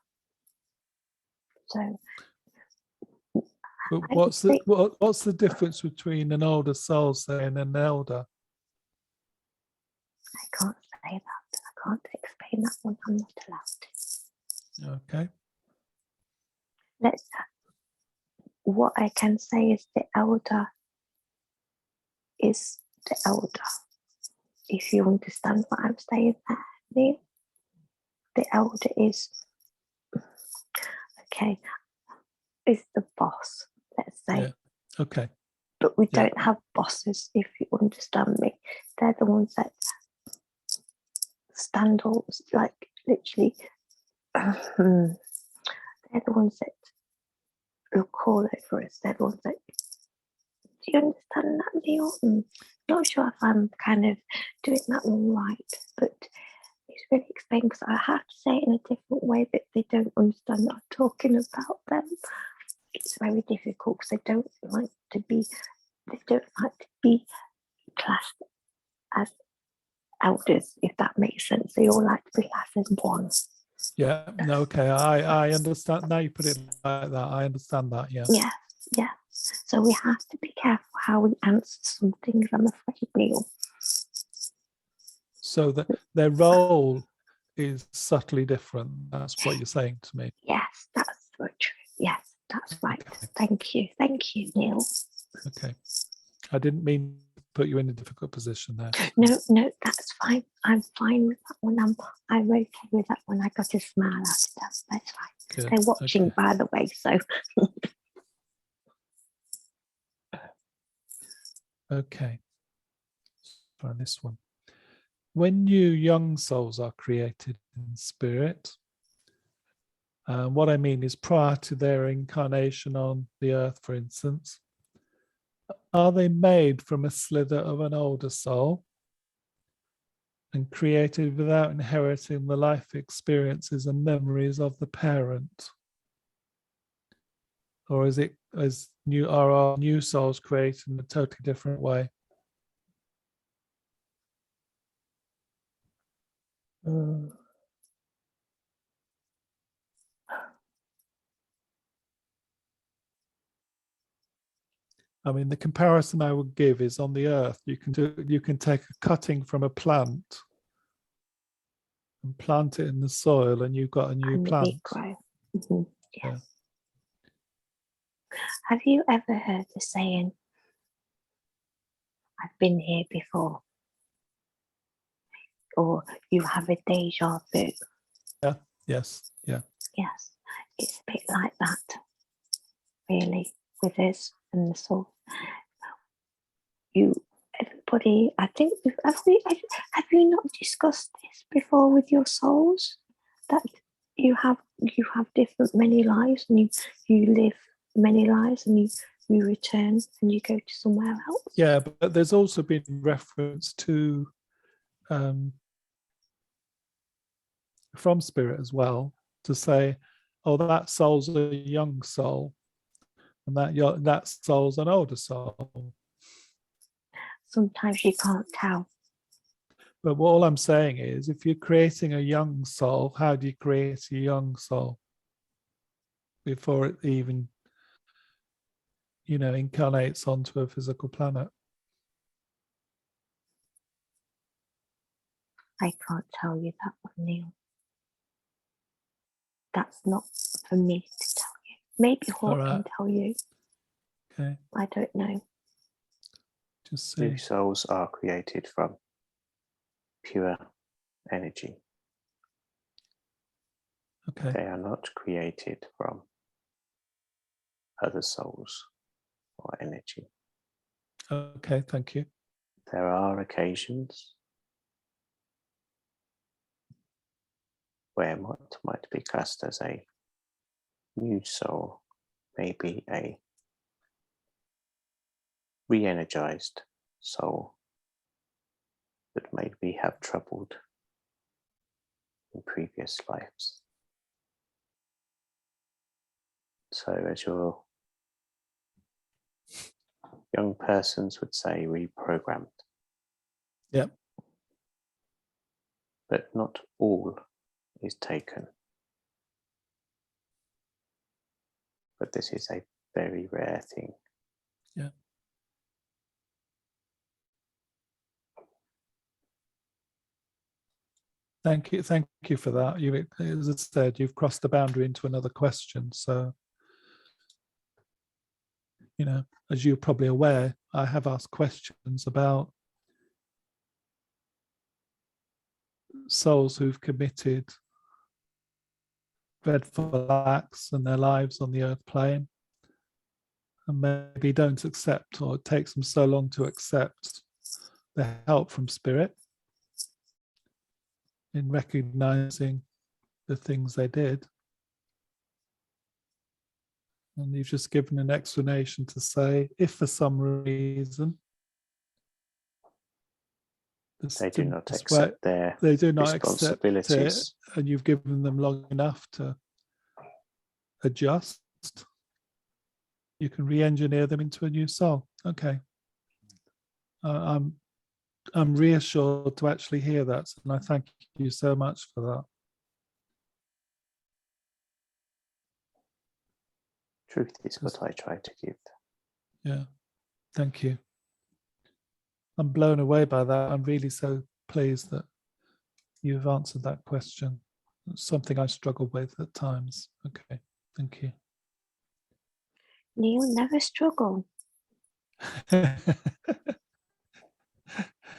So, But what's the difference between an older soul, say, and an elder? I can't say that. I can't explain that one. I'm not allowed to. Okay. What I can say is the elder is the elder. If you understand what I'm saying there, Neil. The elder is the boss, let's say. Yeah. Okay. But we don't have bosses, if you understand me. They're the ones that stand all, like literally, they're the ones that will call over us. They're the ones that, do you understand that, Neil? Not sure if I'm kind of doing that one right, but it's really explained because I have to say it in a different way that they don't understand that I'm talking about them. It's very difficult because they don't like to be classed as elders, if that makes sense. They all like to be classed as one. Yeah. No. Okay. I understand. Now you put it like that. I understand that. Yeah. Yeah. So we have to be careful how we answer some things, I'm afraid, Neil. So that their role is subtly different. That's what you're saying to me. Yes, that's so true. Yes, that's right. Okay. Thank you, Neil. Okay. I didn't mean to put you in a difficult position there. No, that's fine. I'm fine with that one. I'm okay with that one. I got a smile out of that. That's fine. Good. They're watching, by the way, so. Okay. Try this one. When new young souls are created in spirit, what I mean is prior to their incarnation on the earth, for instance, are they made from a slither of an older soul and created without inheriting the life experiences and memories of the parent? Or are our new souls created in a totally different way? I mean, the comparison I would give is on the earth. You can take a cutting from a plant and plant it in the soil, and you've got a new plant. Mm-hmm. Yes. Yeah. Have you ever heard the saying, "I've been here before," or "You have a deja vu"? Yeah. Yes. Yeah. Yes, it's a bit like that, really, with us and the soul. Everybody, I think, have you not discussed this before with your souls? That you have different many lives, and you live many lives, and you return and you go to somewhere else. Yeah, but there's also been reference to from spirit as well, to say, oh, that soul's a young soul, and that soul's an older soul. Sometimes you can't tell. But all I'm saying is, if you're creating a young soul, how do you create a young soul before it even, incarnates onto a physical planet? I can't tell you that one, Neil. That's not for me to tell you. Maybe Hawk can tell you. Okay. I don't know. Just see. New souls are created from pure energy. Okay. They are not created from other souls or energy. Okay, thank you. There are occasions where what might be classed as a new soul may be a re-energized soul that maybe have troubled in previous lives. So as your young persons would say, reprogrammed. Yep. But not all is taken. But this is a very rare thing. Yeah. Thank you for that. You, as I said, you've crossed the boundary into another question. So, as you're probably aware, I have asked questions about souls who've committed dreadful acts in their lives on the earth plane, and maybe don't accept, or it takes them so long to accept the help from spirit in recognizing the things they did. And you've just given an explanation to say, if for some reason they do not accept their they do not accept it, responsibilities, and you've given them long enough to adjust, you can re-engineer them into a new soul. Okay. I'm reassured to actually hear that, and I thank you so much for that. truth is what I try to give. Yeah, thank you. I'm blown away by that. I'm really so pleased that you've answered that question. It's something I struggle with at times. Okay, thank you. Neil, never struggle.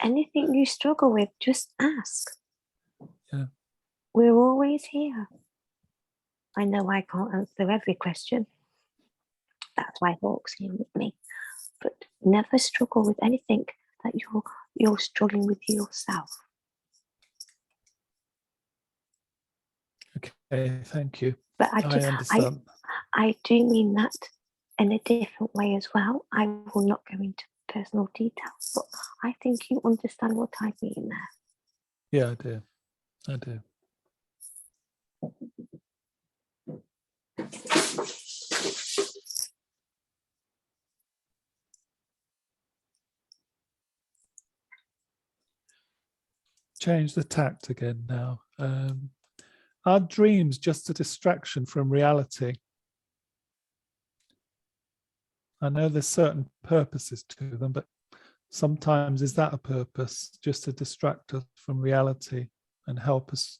Anything you struggle with, just ask. Yeah. We're always here. I know I can't answer every question. That's why Hawk's here with me. But never struggle with anything that you're struggling with yourself. Okay, thank you. But I understand. I do mean that in a different way as well. I will not go into personal details, but I think you understand what I mean there. Yeah, I do. I do. Change the tact again now. Are dreams just a distraction from reality? I know there's certain purposes to them, but sometimes is that a purpose, just to distract us from reality and help us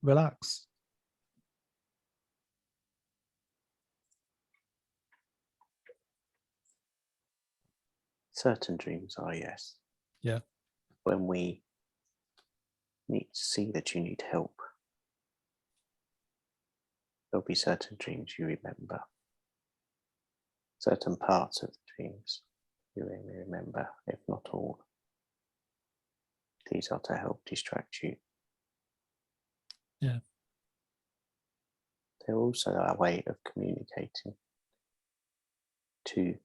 relax? Certain dreams are, yes. Yeah. When we need to see that you need help, there'll be certain dreams you remember. certain parts of the dreams you only remember, if not all. These are to help distract you. Yeah. They're also a way of communicating to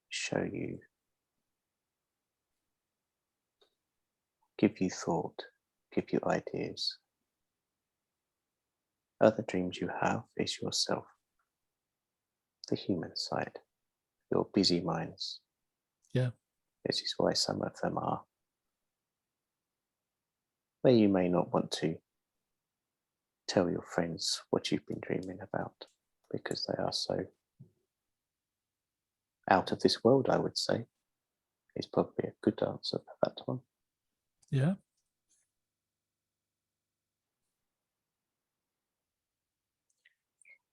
show you, give you thought, give you ideas. Other dreams you have is yourself, the human side, your busy minds. Yeah. This is why some of them are where you may not want to tell your friends what you've been dreaming about, because they are so out of this world, I would say. Is probably a good answer for that one. Yeah.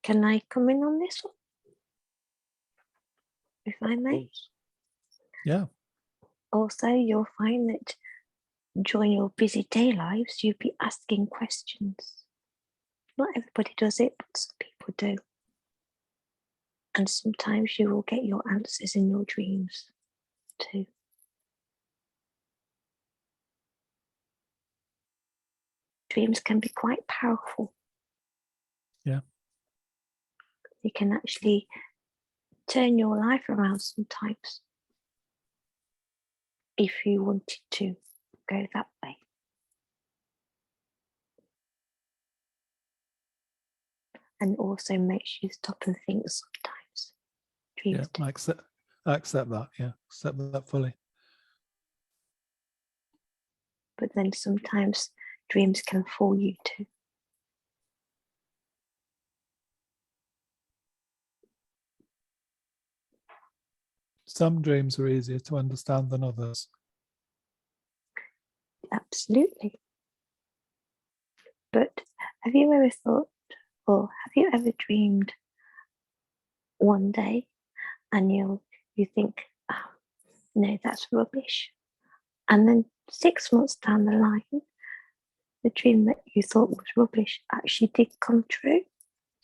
Can I come in on this one? If I may. Yeah. Also, you'll find that during your busy day lives, you'll be asking questions. Not everybody does it, but some people do. And sometimes you will get your answers in your dreams too. Dreams can be quite powerful. Yeah. They can actually turn your life around sometimes if you wanted to go that way. And also makes you stop and think sometimes. Dreams do. I accept that. Yeah, accept that fully. But then sometimes dreams can fool you too. Some dreams are easier to understand than others. Absolutely. But have you ever thought, or have you ever dreamed one day and you think, oh, no, that's rubbish. And then 6 months down the line, the dream that you thought was rubbish actually did come true?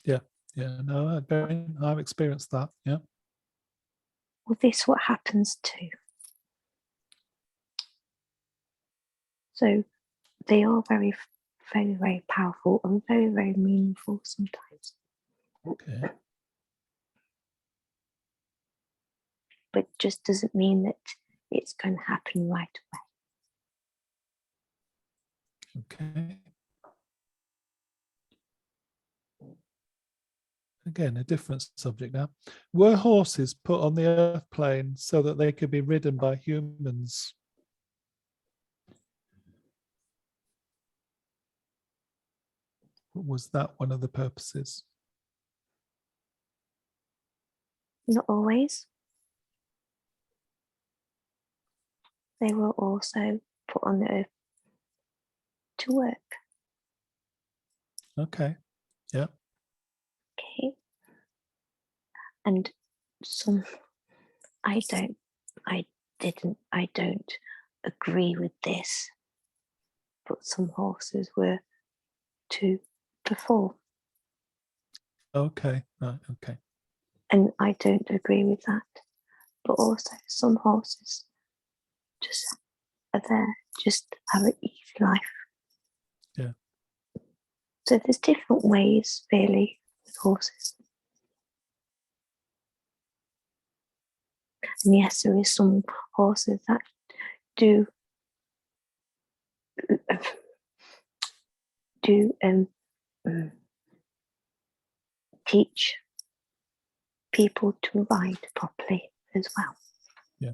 Yeah. No, I've experienced that. Yeah. Well, this is what happens too. So they are very, very, very powerful and very, very meaningful sometimes. Okay. But just doesn't mean that it's going to happen right away. Okay. Again, a different subject now. Were horses put on the earth plane so that they could be ridden by humans? Was that one of the purposes? Not always. They were also put on the earth to work. Okay. Yeah. Okay. And some, I don't agree with this, but some horses were to perform. Okay. Right. Okay. And I don't agree with that. But also some horses just are there, just have an easy life. Yeah. So there's different ways really with horses. And yes, there is some horses that do teach people to ride properly as well. Yeah.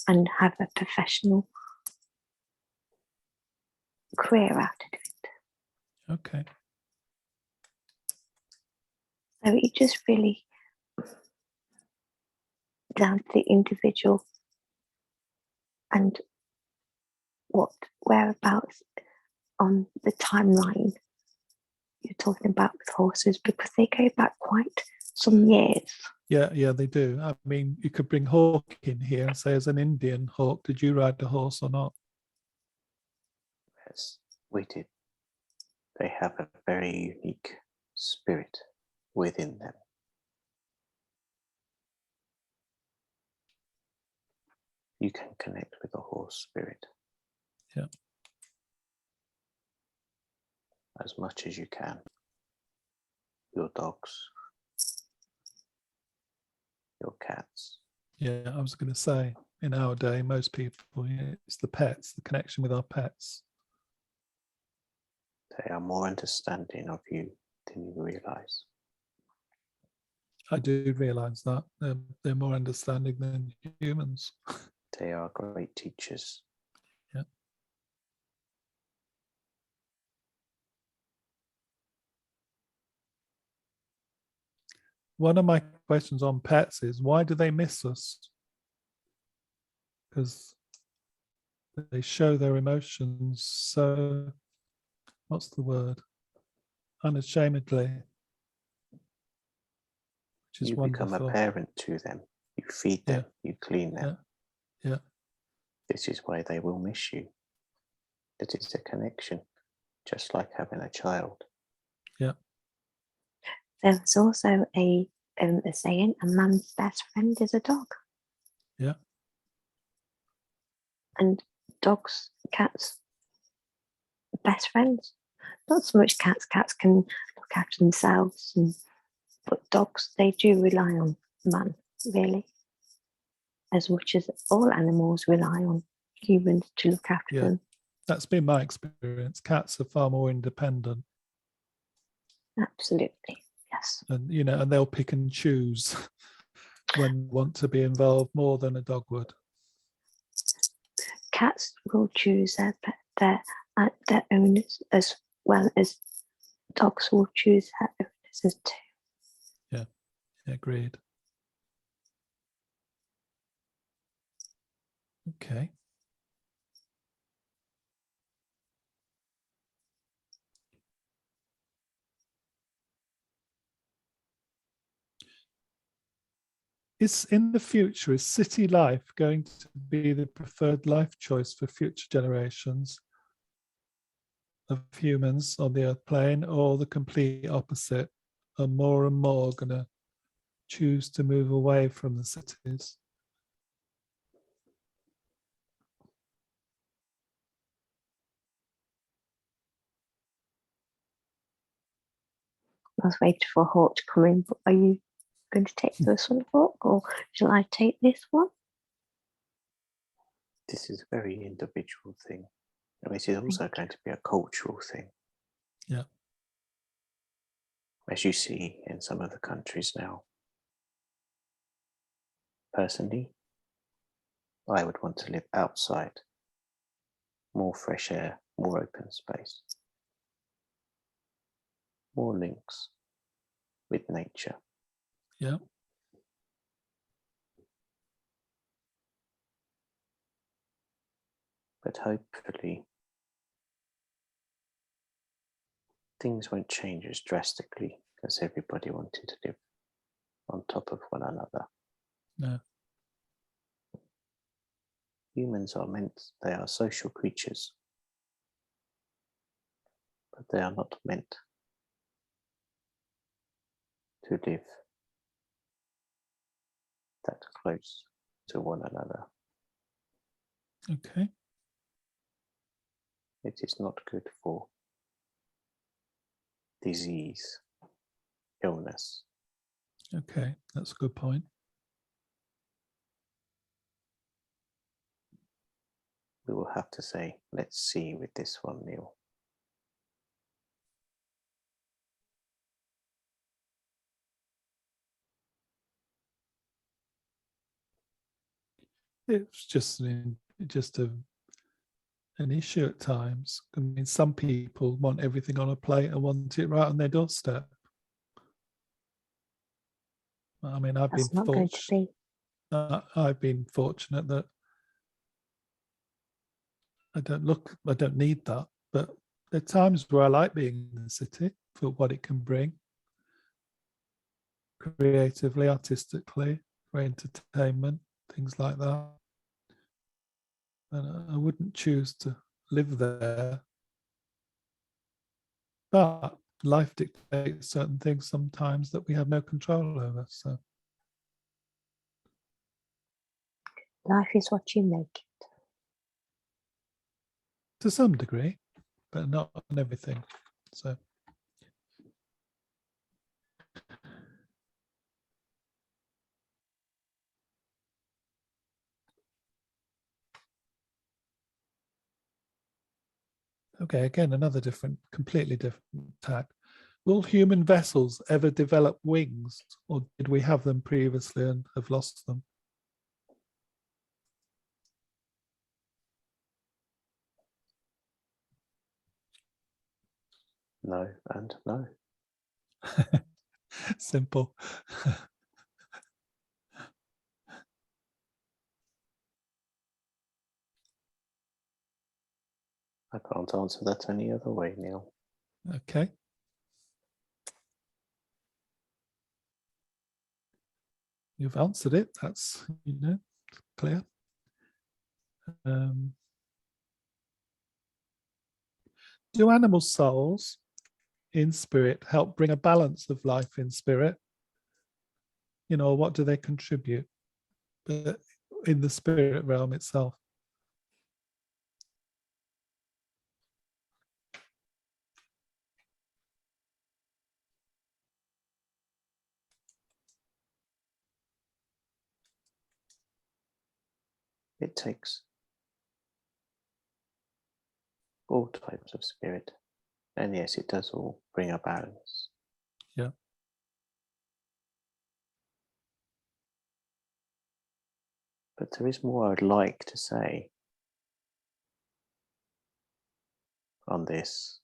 And have a professional career out of it. Okay. So it just really down to the individual and whereabouts on the timeline you're talking about with horses, because they go back quite some years. Yeah, they do. I mean, you could bring Hawk in here and say, as an Indian, Hawk, did you ride a horse or not? Yes, we did. They have a very unique spirit within them. You can connect with the horse spirit. Yeah. As much as you can. Your dogs, your cats. Yeah, I was going to say, in our day, most people, it's the pets, the connection with our pets. They are more understanding of you than you realize. I do realise that. They're more understanding than humans. They are great teachers. Yeah. One of my questions on pets is, why do they miss us? Because they show their emotions so, what's the word? Unashamedly. Which is You wonderful. become a parent to them. You feed them. You clean them. Yeah. This is why they will miss you. It is a connection, just like having a child. Yeah. There's also a saying, a man's best friend is a dog. Yeah. And dogs, cats, best friends. Not so much cats. Cats can look after themselves, but dogs, they do rely on man, really, as much as all animals rely on humans to look after them. That's been my experience. Cats are far more independent. Absolutely, yes. And, and they'll pick and choose when they want to be involved more than a dog would. Cats will choose their owners as well as dogs will choose their owners too. Yeah, agreed. Okay. In the future, is city life going to be the preferred life choice for future generations of humans on the Earth plane, or the complete opposite? Are more and more going to choose to move away from the cities? I was waiting for Hawk to come in, but are you going to take this one, Hawk, or shall I take this one? This is a very individual thing. And this is also going to be a cultural thing. Yeah. As you see in some of the countries now. Personally, I would want to live outside. More fresh air, more open space. More links with nature. Yeah. But hopefully, things won't change as drastically as everybody wanting to live on top of one another. No. Humans they are social creatures, but they are not meant to live that close to one another. Okay. It is not good for disease, illness. Okay, that's a good point. We will have to say, let's see with this one, Neil. It's just an issue at times. I mean, some people want everything on a plate and want it right on their doorstep. I mean, I've That's not going to be. I've been fortunate that I don't need that. But there are times where I like being in the city for what it can bring, creatively, artistically, for entertainment, things like that. And I wouldn't choose to live there. But life dictates certain things sometimes that we have no control over. So Life is what you make it. to some degree, but not on everything. So okay, again, another completely different tack. Will human vessels ever develop wings, or did we have them previously and have lost them? No and no. Simple. I can't answer that any other way, Neil. Okay. You've answered it. That's, clear. Do animal souls in spirit help bring a balance of life in spirit? What do they contribute in the spirit realm itself? It takes all types of spirit, and yes, it does all bring a balance. Yeah. But there is more I'd like to say on this.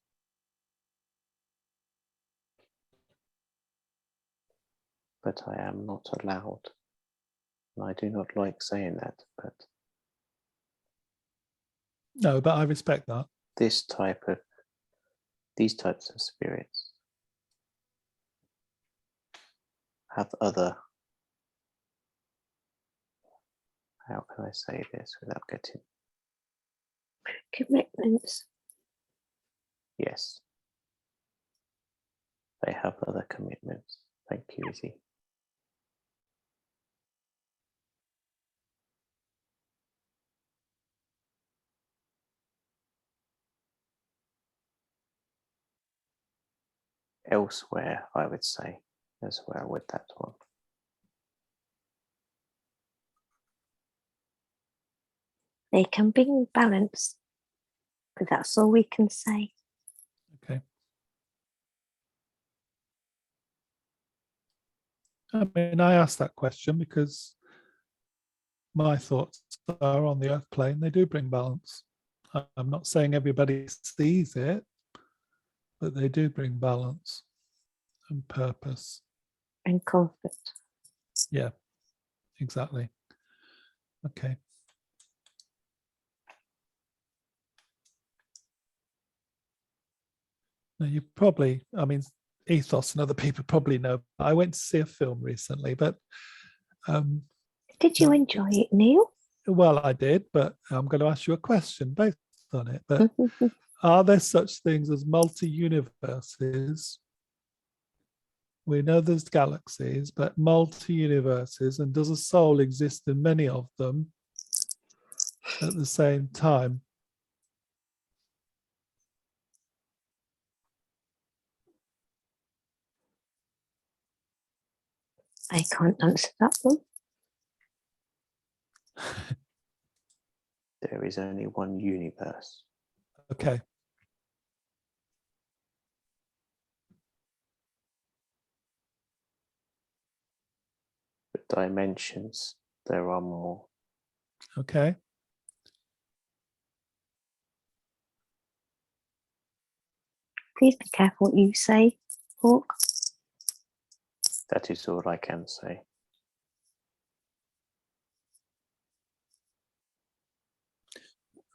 But I am not allowed. And I do not like saying that, but No, but I respect that. these types of spirits have other, how can I say this without getting, Commitments. yes, they have other commitments. Thank you, Izzy. Elsewhere, I would say, as well with that one. They can bring balance, but that's all we can say. Okay. I mean, I asked that question because my thoughts are on the earth plane, they do bring balance. I'm not saying everybody sees it, but they do bring balance and purpose. And comfort. Yeah, exactly. Okay. Now you probably, I mean, Ethos and other people probably know. I went to see a film recently, but Did you enjoy it, Neil? well, I did, but I'm going to ask you a question based on it. But are there such things as multi-universes? We know there's galaxies, but multi-universes, and does a soul exist in many of them at the same time? I can't answer that one. There is only one universe. Okay. But dimensions, there are more. Okay. Please be careful what you say, Hawk. That is all I can say.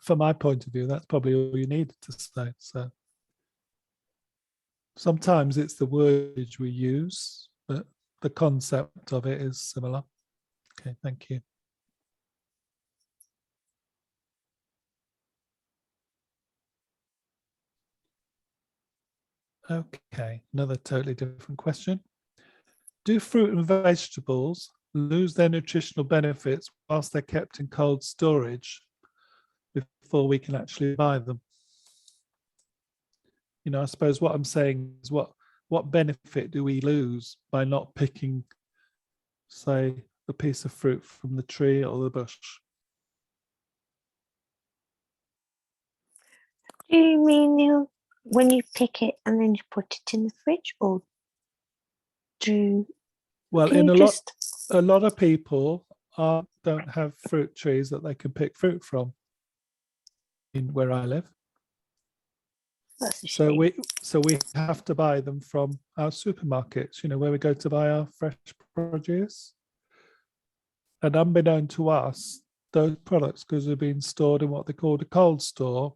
From my point of view, that's probably all you need to say. So sometimes it's the wordage we use, but the concept of it is similar. Okay, thank you. Okay, another totally different question. Do fruit and vegetables lose their nutritional benefits whilst they're kept in cold storage before we can actually buy them? You know, I suppose what I'm saying is what benefit do we lose by not picking, say, a piece of fruit from the tree or the bush? Do you mean when you pick it and then you put it in the fridge, or Well, can in you a lot of people don't have fruit trees that they can pick fruit from in where I live. That's a So shame. we have to buy them from our supermarkets, you know, where we go to buy our fresh produce. And unbeknown to us, those products could have been stored in what they called a cold store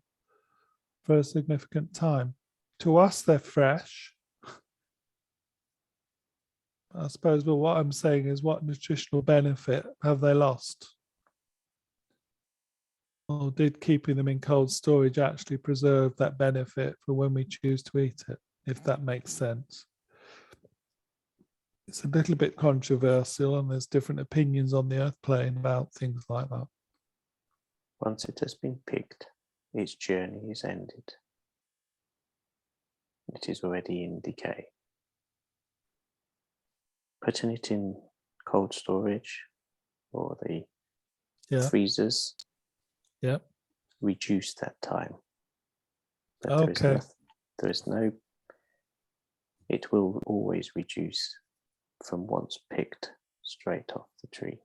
for a significant time. To us, they're fresh. I suppose, but what I'm saying is, what nutritional benefit have they lost? Or did keeping them in cold storage actually preserve that benefit for when we choose to eat it, if that makes sense? It's a little bit controversial, and there's different opinions on the earth plane about things like that. Once it has been picked, its journey is ended. It is already in decay. Putting it in cold storage or the freezers reduce that time. But Okay. there is no, it will always reduce from once picked straight off the tree,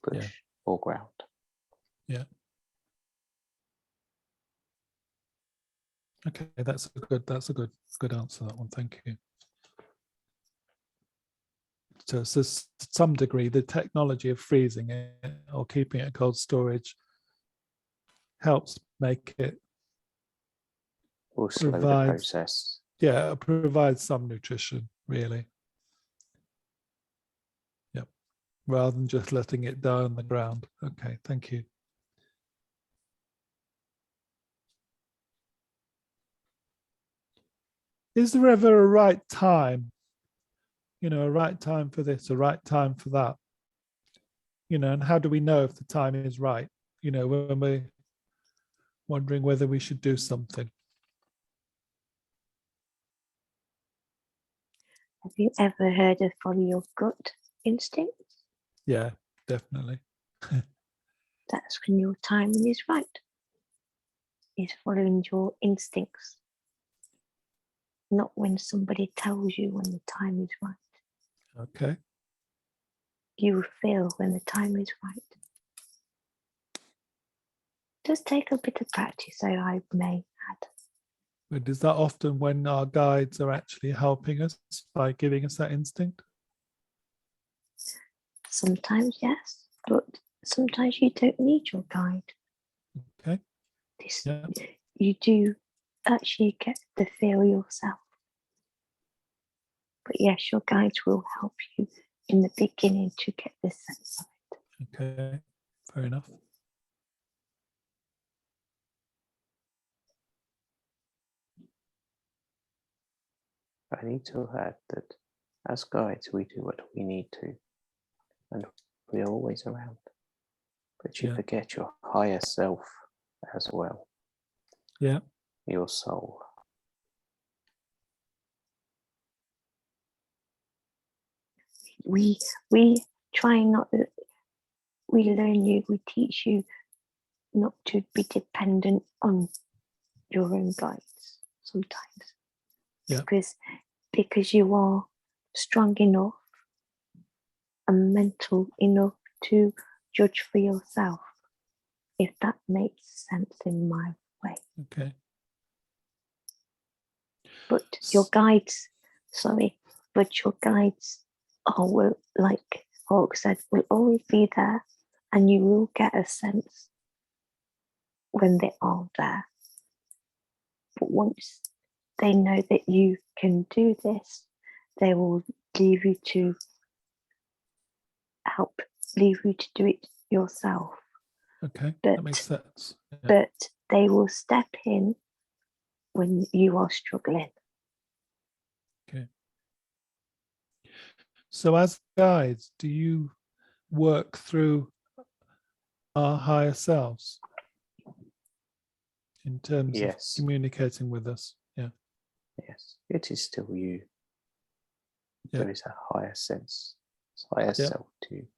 bush or ground. Yeah. Okay, that's a good answer, that one. Thank you. So to some degree, the technology of freezing it or keeping it in cold storage helps make it Or slow the process. Yeah, it provides some nutrition, really. Yep. Rather than just letting it die on the ground. Okay, thank you. Is there ever a right time? You know, a right time for this, a right time for that? You know, and how do we know if the time is right? You know, when we're wondering whether we should do something. Have you ever heard of follow your gut instincts? Yeah, definitely. That's when your timing is right. Is following your instincts, not when somebody tells you when the time is right. Okay. You feel when the time is right. It does take a bit of practice, so I may add. But is that often when our guides are actually helping us by giving us that instinct? Sometimes yes, but sometimes you don't need your guide. Okay. You do actually get the feel yourself. But yes, your guides will help you in the beginning to get the sense of it. Okay, fair enough. I need to add that as guides, we do what we need to, and we are always around. But you forget your higher self as well. Yeah. Your soul. We try not, we learn you, we teach you not to be dependent on your own guides sometimes. Yeah. Because you are strong enough and mental enough to judge for yourself, if that makes sense in my way. Okay. But your guides are, like Hawk said, will always be there, and you will get a sense when they are there. But once they know that you can do this, they will leave you to do it yourself. Okay, that makes sense. Yeah. But they will step in when you are struggling. So as guides, do you work through our higher selves in terms of Yes. communicating with us? Yeah. Yes, it is still you. Yeah. There is a higher sense, higher Yeah. self to you.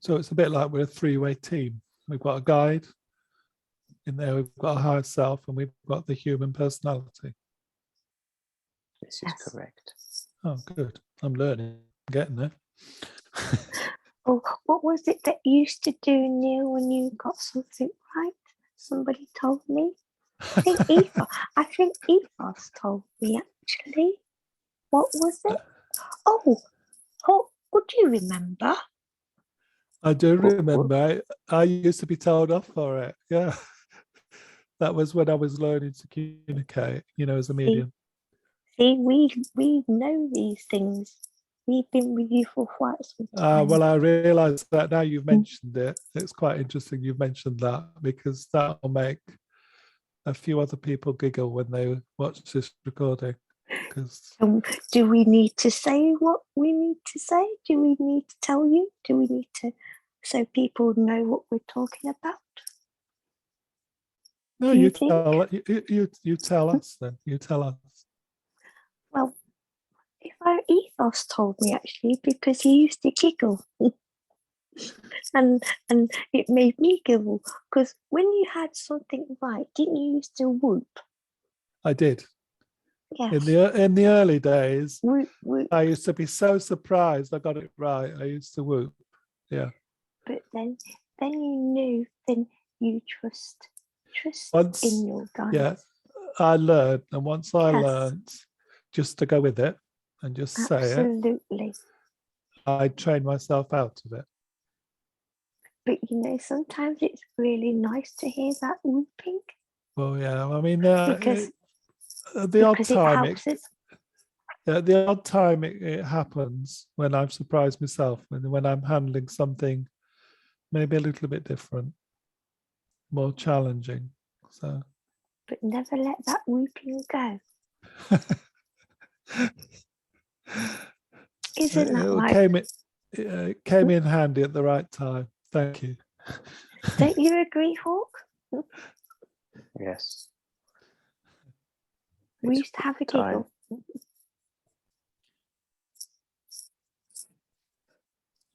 So it's a bit like we're a three-way team. We've got a guide in there, we've got a higher self, and we've got the human personality. This is Yes. correct. Oh, good. I'm learning, getting there. Oh, what was it that you used to do, Neil, when you got something right? Somebody told me. I think Ethos told me actually. What was it? Oh, would you remember? I do What- remember. I used to be told off for it. Yeah. That was when I was learning to communicate, as a medium. See, we know these things. We've been with you for quite some time. Well, I realise that now you've mentioned it. It's quite interesting you've mentioned that, because that will make a few other people giggle when they watch this recording. Because Do we need to say what we need to say? Do we need to tell you? Do we need to, so people know what we're talking about? no, Do you you think? tell us then. You tell us. Well, if our Ethos told me actually, because he used to giggle. and it made me giggle, because when you had something right, didn't you used to whoop? I did. Yes. In the early days, Whoop, whoop. I used to be so surprised I got it right. I used to whoop. Yeah. But then you knew, then you trust Once, in your guide. yeah, I learned, and once I Yes. learned just to go with it and just say it, Absolutely. I trained myself out of it. But sometimes it's really nice to hear that whooping, Well, yeah, I mean, because the odd it time helps it. the odd time it happens when I've surprised myself, when I'm handling something maybe a little bit different, more challenging. So, But never let that whooping go. Isn't that right? It came in handy at the right time. Thank you. Don't you agree, Hawk? Yes. We It's used to have a time. giggle.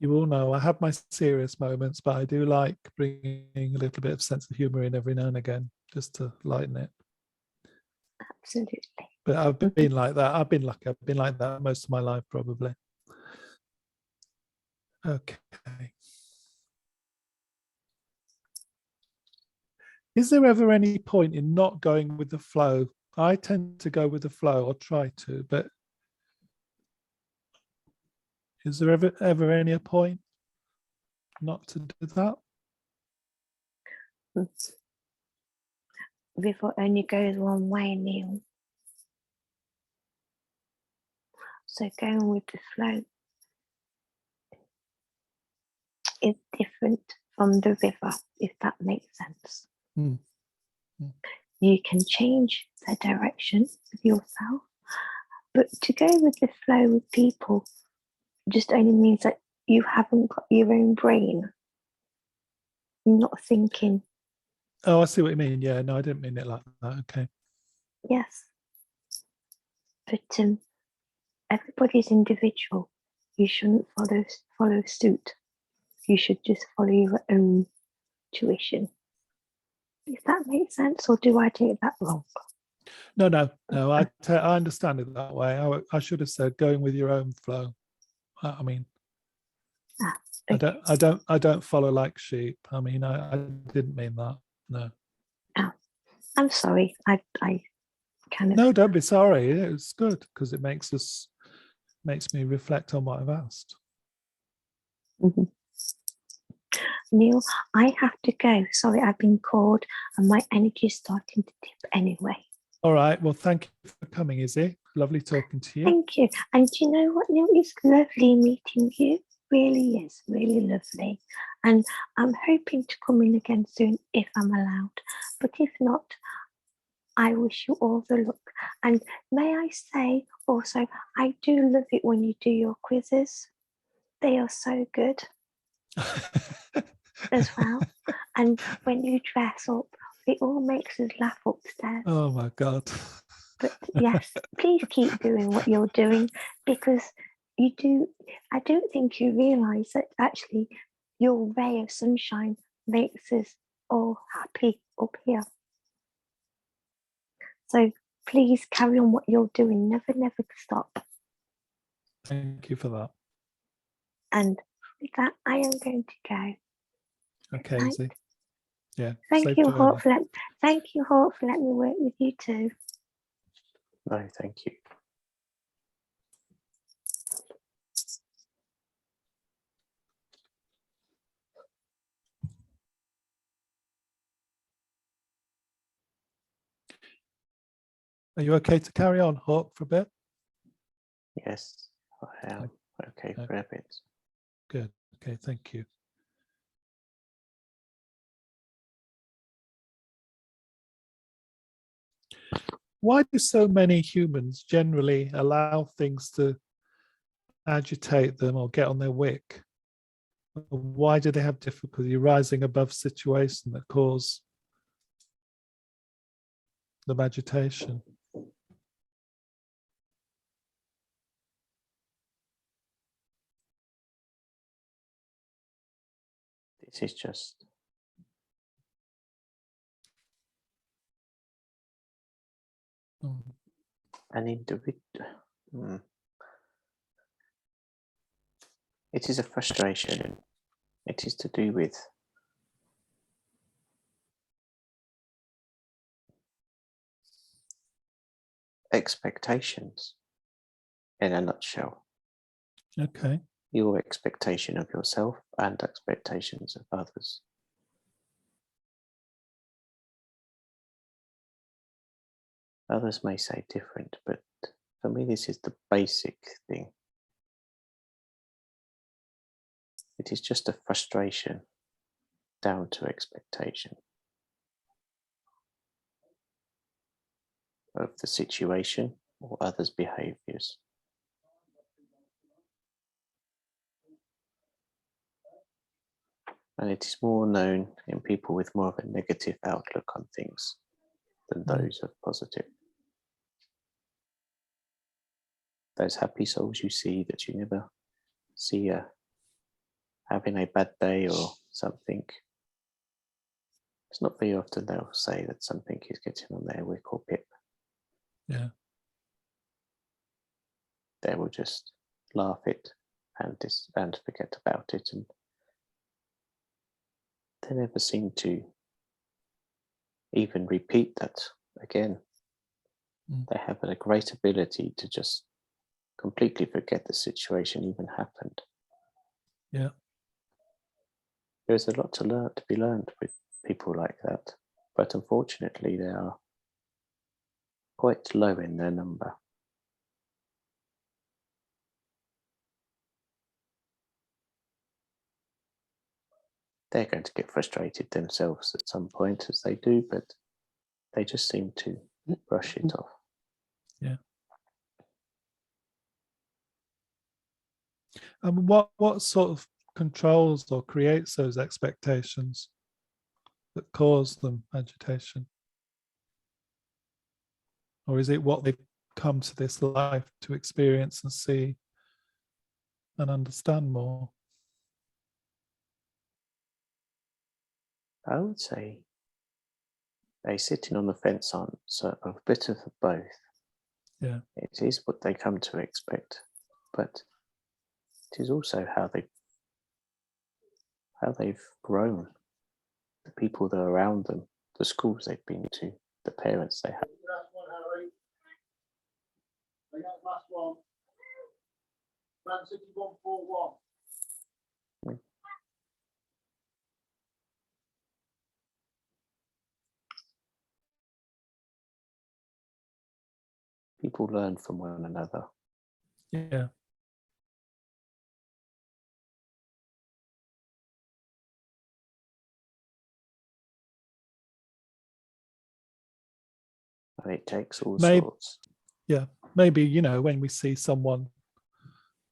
You all know I have my serious moments, but I do like bringing a little bit of sense of humour in every now and again, just to lighten it. Absolutely. But I've been like that. I've been lucky. I've been like that most of my life, probably. Okay. Is there ever any point in not going with the flow? I tend to go with the flow, or try to, but is there ever any point not to do that? River only goes one way, Neil. So going with the flow is different from the river, if that makes sense. Mm. Mm. You can change the direction with yourself, but to go with the flow with people just only means that you haven't got your own brain. You're not thinking. Oh, I see what you mean. Yeah, no, I didn't mean it like that. Okay. Yes. But everybody's individual. You shouldn't follow suit. You should just follow your own tuition. If that makes sense, or do I take that wrong? No. I understand it that way. I should have said going with your own flow. I mean, Okay. I don't follow like sheep. I mean, I didn't mean that. No. Oh, I'm sorry. I kind of. No, don't be sorry. It's good because it makes me reflect on what I've asked. Mm-hmm. Neil, I have to go. Sorry, I've been called and my energy is starting to dip anyway. All right. Well, thank you for coming, Izzy. Lovely talking to you. Thank you. And do you know what, Neil? It's lovely meeting you. Really is. Really lovely. And I'm hoping to come in again soon if I'm allowed. But if not, I wish you all the luck. And may I say also, I do love it when you do your quizzes. They are so good as well. And when you dress up, it all makes us laugh upstairs. Oh my God. But yes, please keep doing what you're doing, because you do. I don't think you realise that actually your ray of sunshine makes us all happy up here. So please carry on what you're doing. Never, never stop. Thank you for that. And with that, I am going to go. Okay, Right. Izzy. Yeah. Thank safe you, journey. Hawk, for letting me work with you too. No, thank you. Are you okay to carry on, Hawk, for a bit? Yes, I am okay for a bit. Good. Okay, thank you. Why do so many humans generally allow things to agitate them or get on their wick? Why do they have difficulty rising above situations that cause them agitation? This is just an individual. It is a frustration. It is to do with expectations in a nutshell. Okay. Your expectation of yourself and expectations of others. Others may say different, but for me, this is the basic thing. It is just a frustration down to expectation of the situation or others' behaviors. And it is more known in people with more of a negative outlook on things than those of positive. Those happy souls you see that you never see having a bad day or something. It's not very often they'll say that something is getting on their wick or pip. Yeah. They will just laugh it and forget about it, and they never seem to even repeat that again. They have a great ability to just completely forget the situation even happened. Yeah. There's a lot to be learned with people like that, but unfortunately they are quite low in their number. They're going to get frustrated themselves at some point, as they do, but they just seem to brush it off. Yeah. And what sort of controls or creates those expectations that cause them agitation? Or is it what they've come to this life to experience and see and understand more? I would say a sitting on the fence answer of a bit of both. Yeah. It is what they come to expect, but it is also how they've grown, the people that are around them, the schools they've been to, the parents they have. People learn from one another. Yeah. And it takes all Maybe, sorts. yeah, maybe, you know, when we see someone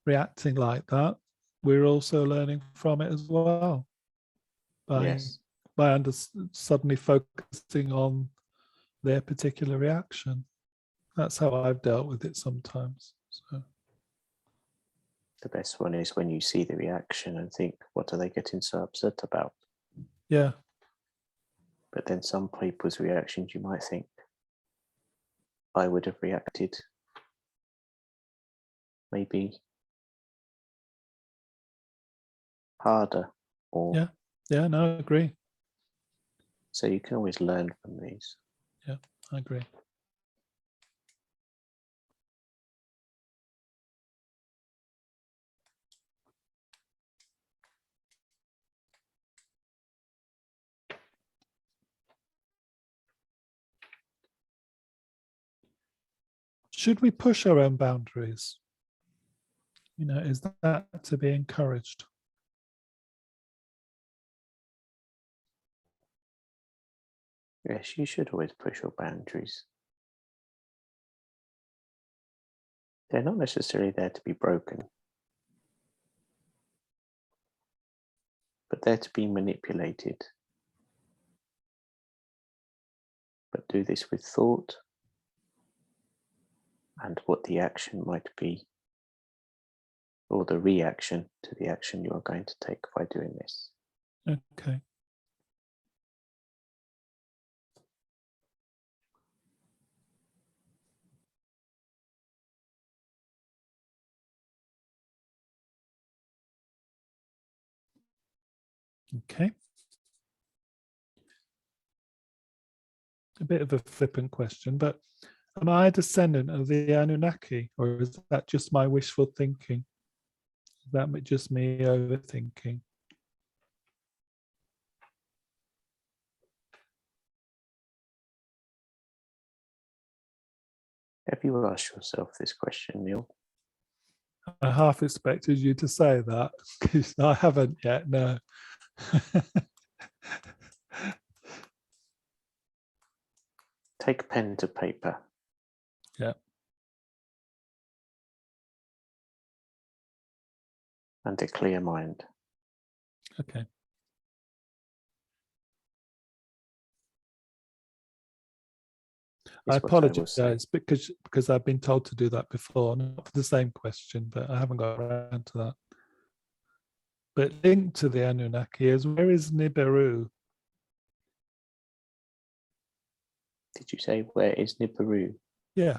reacting like that, we're also learning from it as well. Yes. By suddenly focusing on their particular reaction. That's how I've dealt with it sometimes. So The best one is when you see the reaction and think, what are they getting so upset about? yeah, But then some people's reactions, you might think, I would have reacted maybe harder, or yeah, no, I agree. so you can always learn from these. Yeah, I agree. Should we push our own boundaries? You know, is that to be encouraged? Yes, you should always push your boundaries. They're not necessarily there to be broken, but they're to be manipulated. But do this with thought and what the action might be, or the reaction to the action you are going to take by doing this. Okay. Okay. A bit of a flippant question, but am I a descendant of the Anunnaki, or is that just my wishful thinking? Is that just me overthinking? Have you asked yourself this question, Neil? I half expected you to say that, because I haven't yet, no. Take pen to paper. Yeah. And a clear mind. Okay. I Is what I will say. apologize because I've been told to do that before, not for the same question, but I haven't got around to that. But linked to the Anunnaki is, where is Nibiru? Did you say, where is Nibiru? Yeah.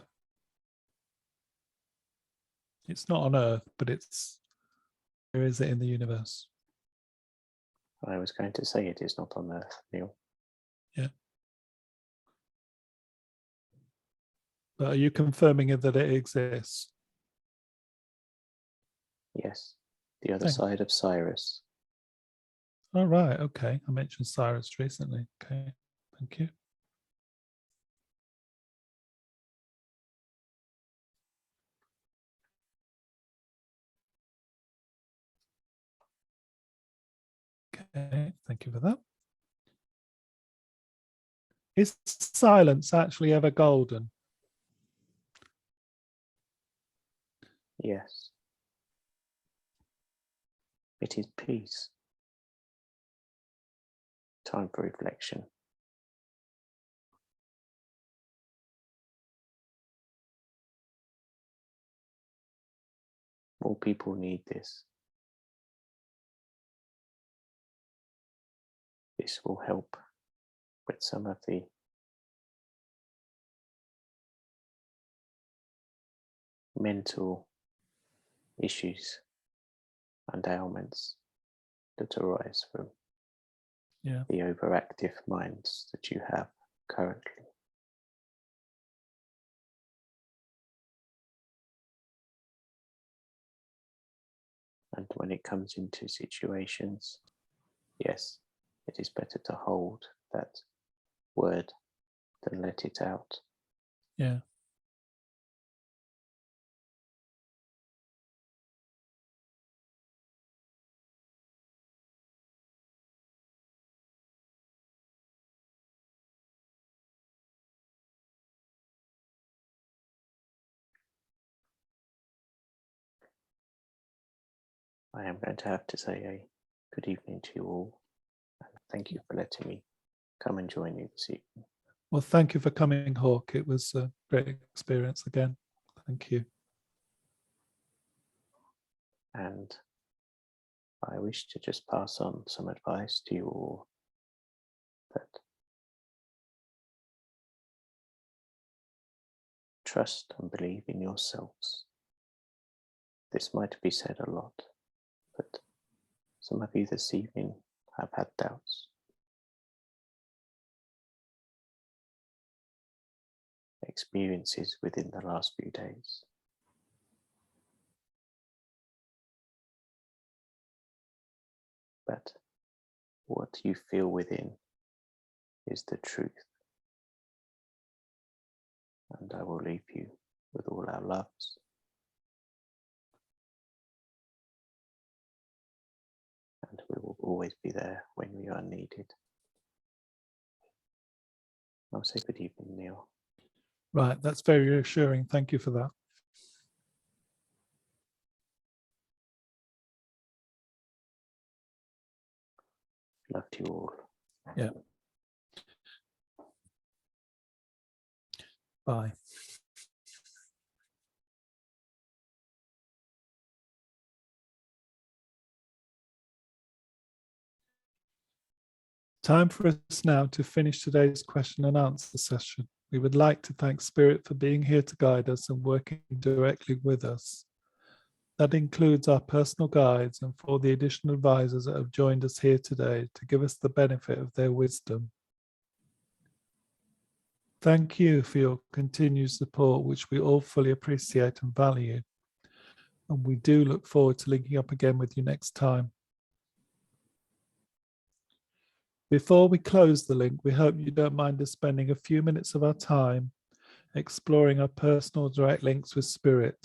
It's not on Earth, but where is it in the universe? I was going to say it is not on Earth, Neil. Yeah. But are you confirming that it exists? Yes, the other Thanks. side of Cyrus. Oh, right. Okay. I mentioned Cyrus recently. Okay. Thank you. Okay. Thank you for that. Is silence actually ever golden? Yes. It is peace. Time for reflection. More people need this. This will help with some of the mental issues and ailments that arise from the overactive minds that you have currently. And when it comes into situations, yes, it is better to hold that word than let it out. Yeah. I am going to have to say a good evening to you all. And thank you for letting me come and join you this evening. Well, thank you for coming, Hawk. It was a great experience again. Thank you. And I wish to just pass on some advice to you all that trust and believe in yourselves. This might be said a lot, but some of you this evening have had doubts. Experiences within the last few days. But what you feel within is the truth. And I will leave you with all our loves. And we will always be there when we are needed. I'll say good evening, Neil. Right, that's very reassuring. Thank you for that. Love to you all. Yeah. Bye. Time for us now to finish today's question and answer session. We would like to thank Spirit for being here to guide us and working directly with us. That includes our personal guides and for the additional advisors that have joined us here today to give us the benefit of their wisdom. Thank you for your continued support, which we all fully appreciate and value. And we do look forward to linking up again with you next time. Before we close the link, we hope you don't mind us spending a few minutes of our time exploring our personal direct links with Spirit.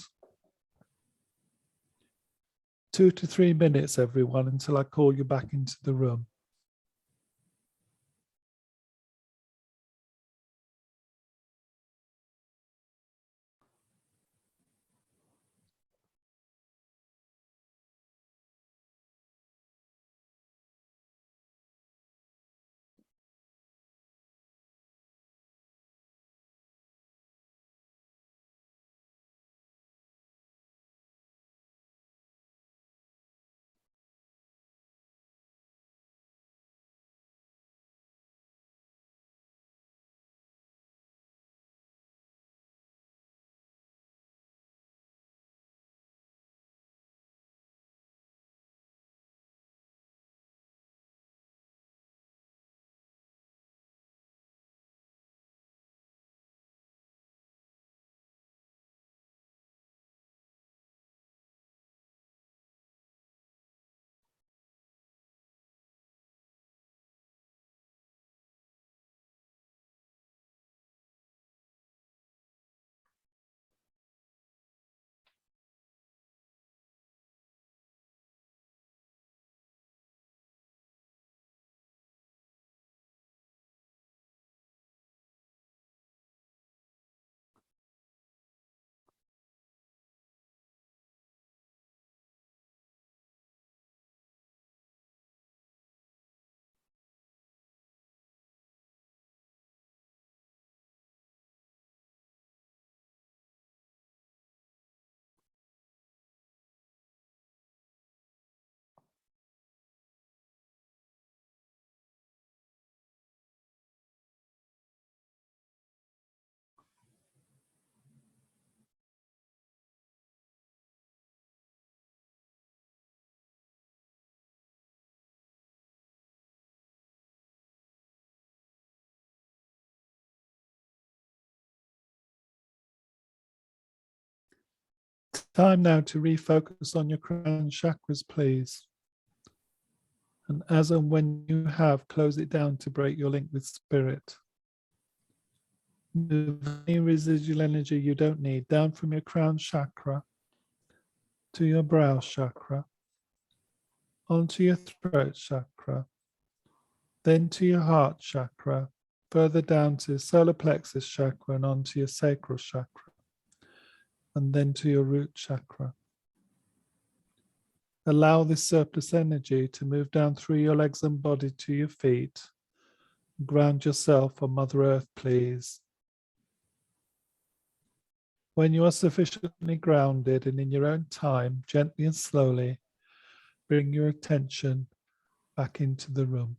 2 to 3 minutes, everyone, until I call you back into the room. Time now to refocus on your crown chakras, please. And as and when you have, close it down to break your link with Spirit. Move any residual energy you don't need down from your crown chakra to your brow chakra, onto your throat chakra, then to your heart chakra, further down to solar plexus chakra and onto your sacral chakra, and then to your root chakra. Allow this surplus energy to move down through your legs and body to your feet. Ground yourself on Mother Earth, please. When you are sufficiently grounded and in your own time, gently and slowly, bring your attention back into the room.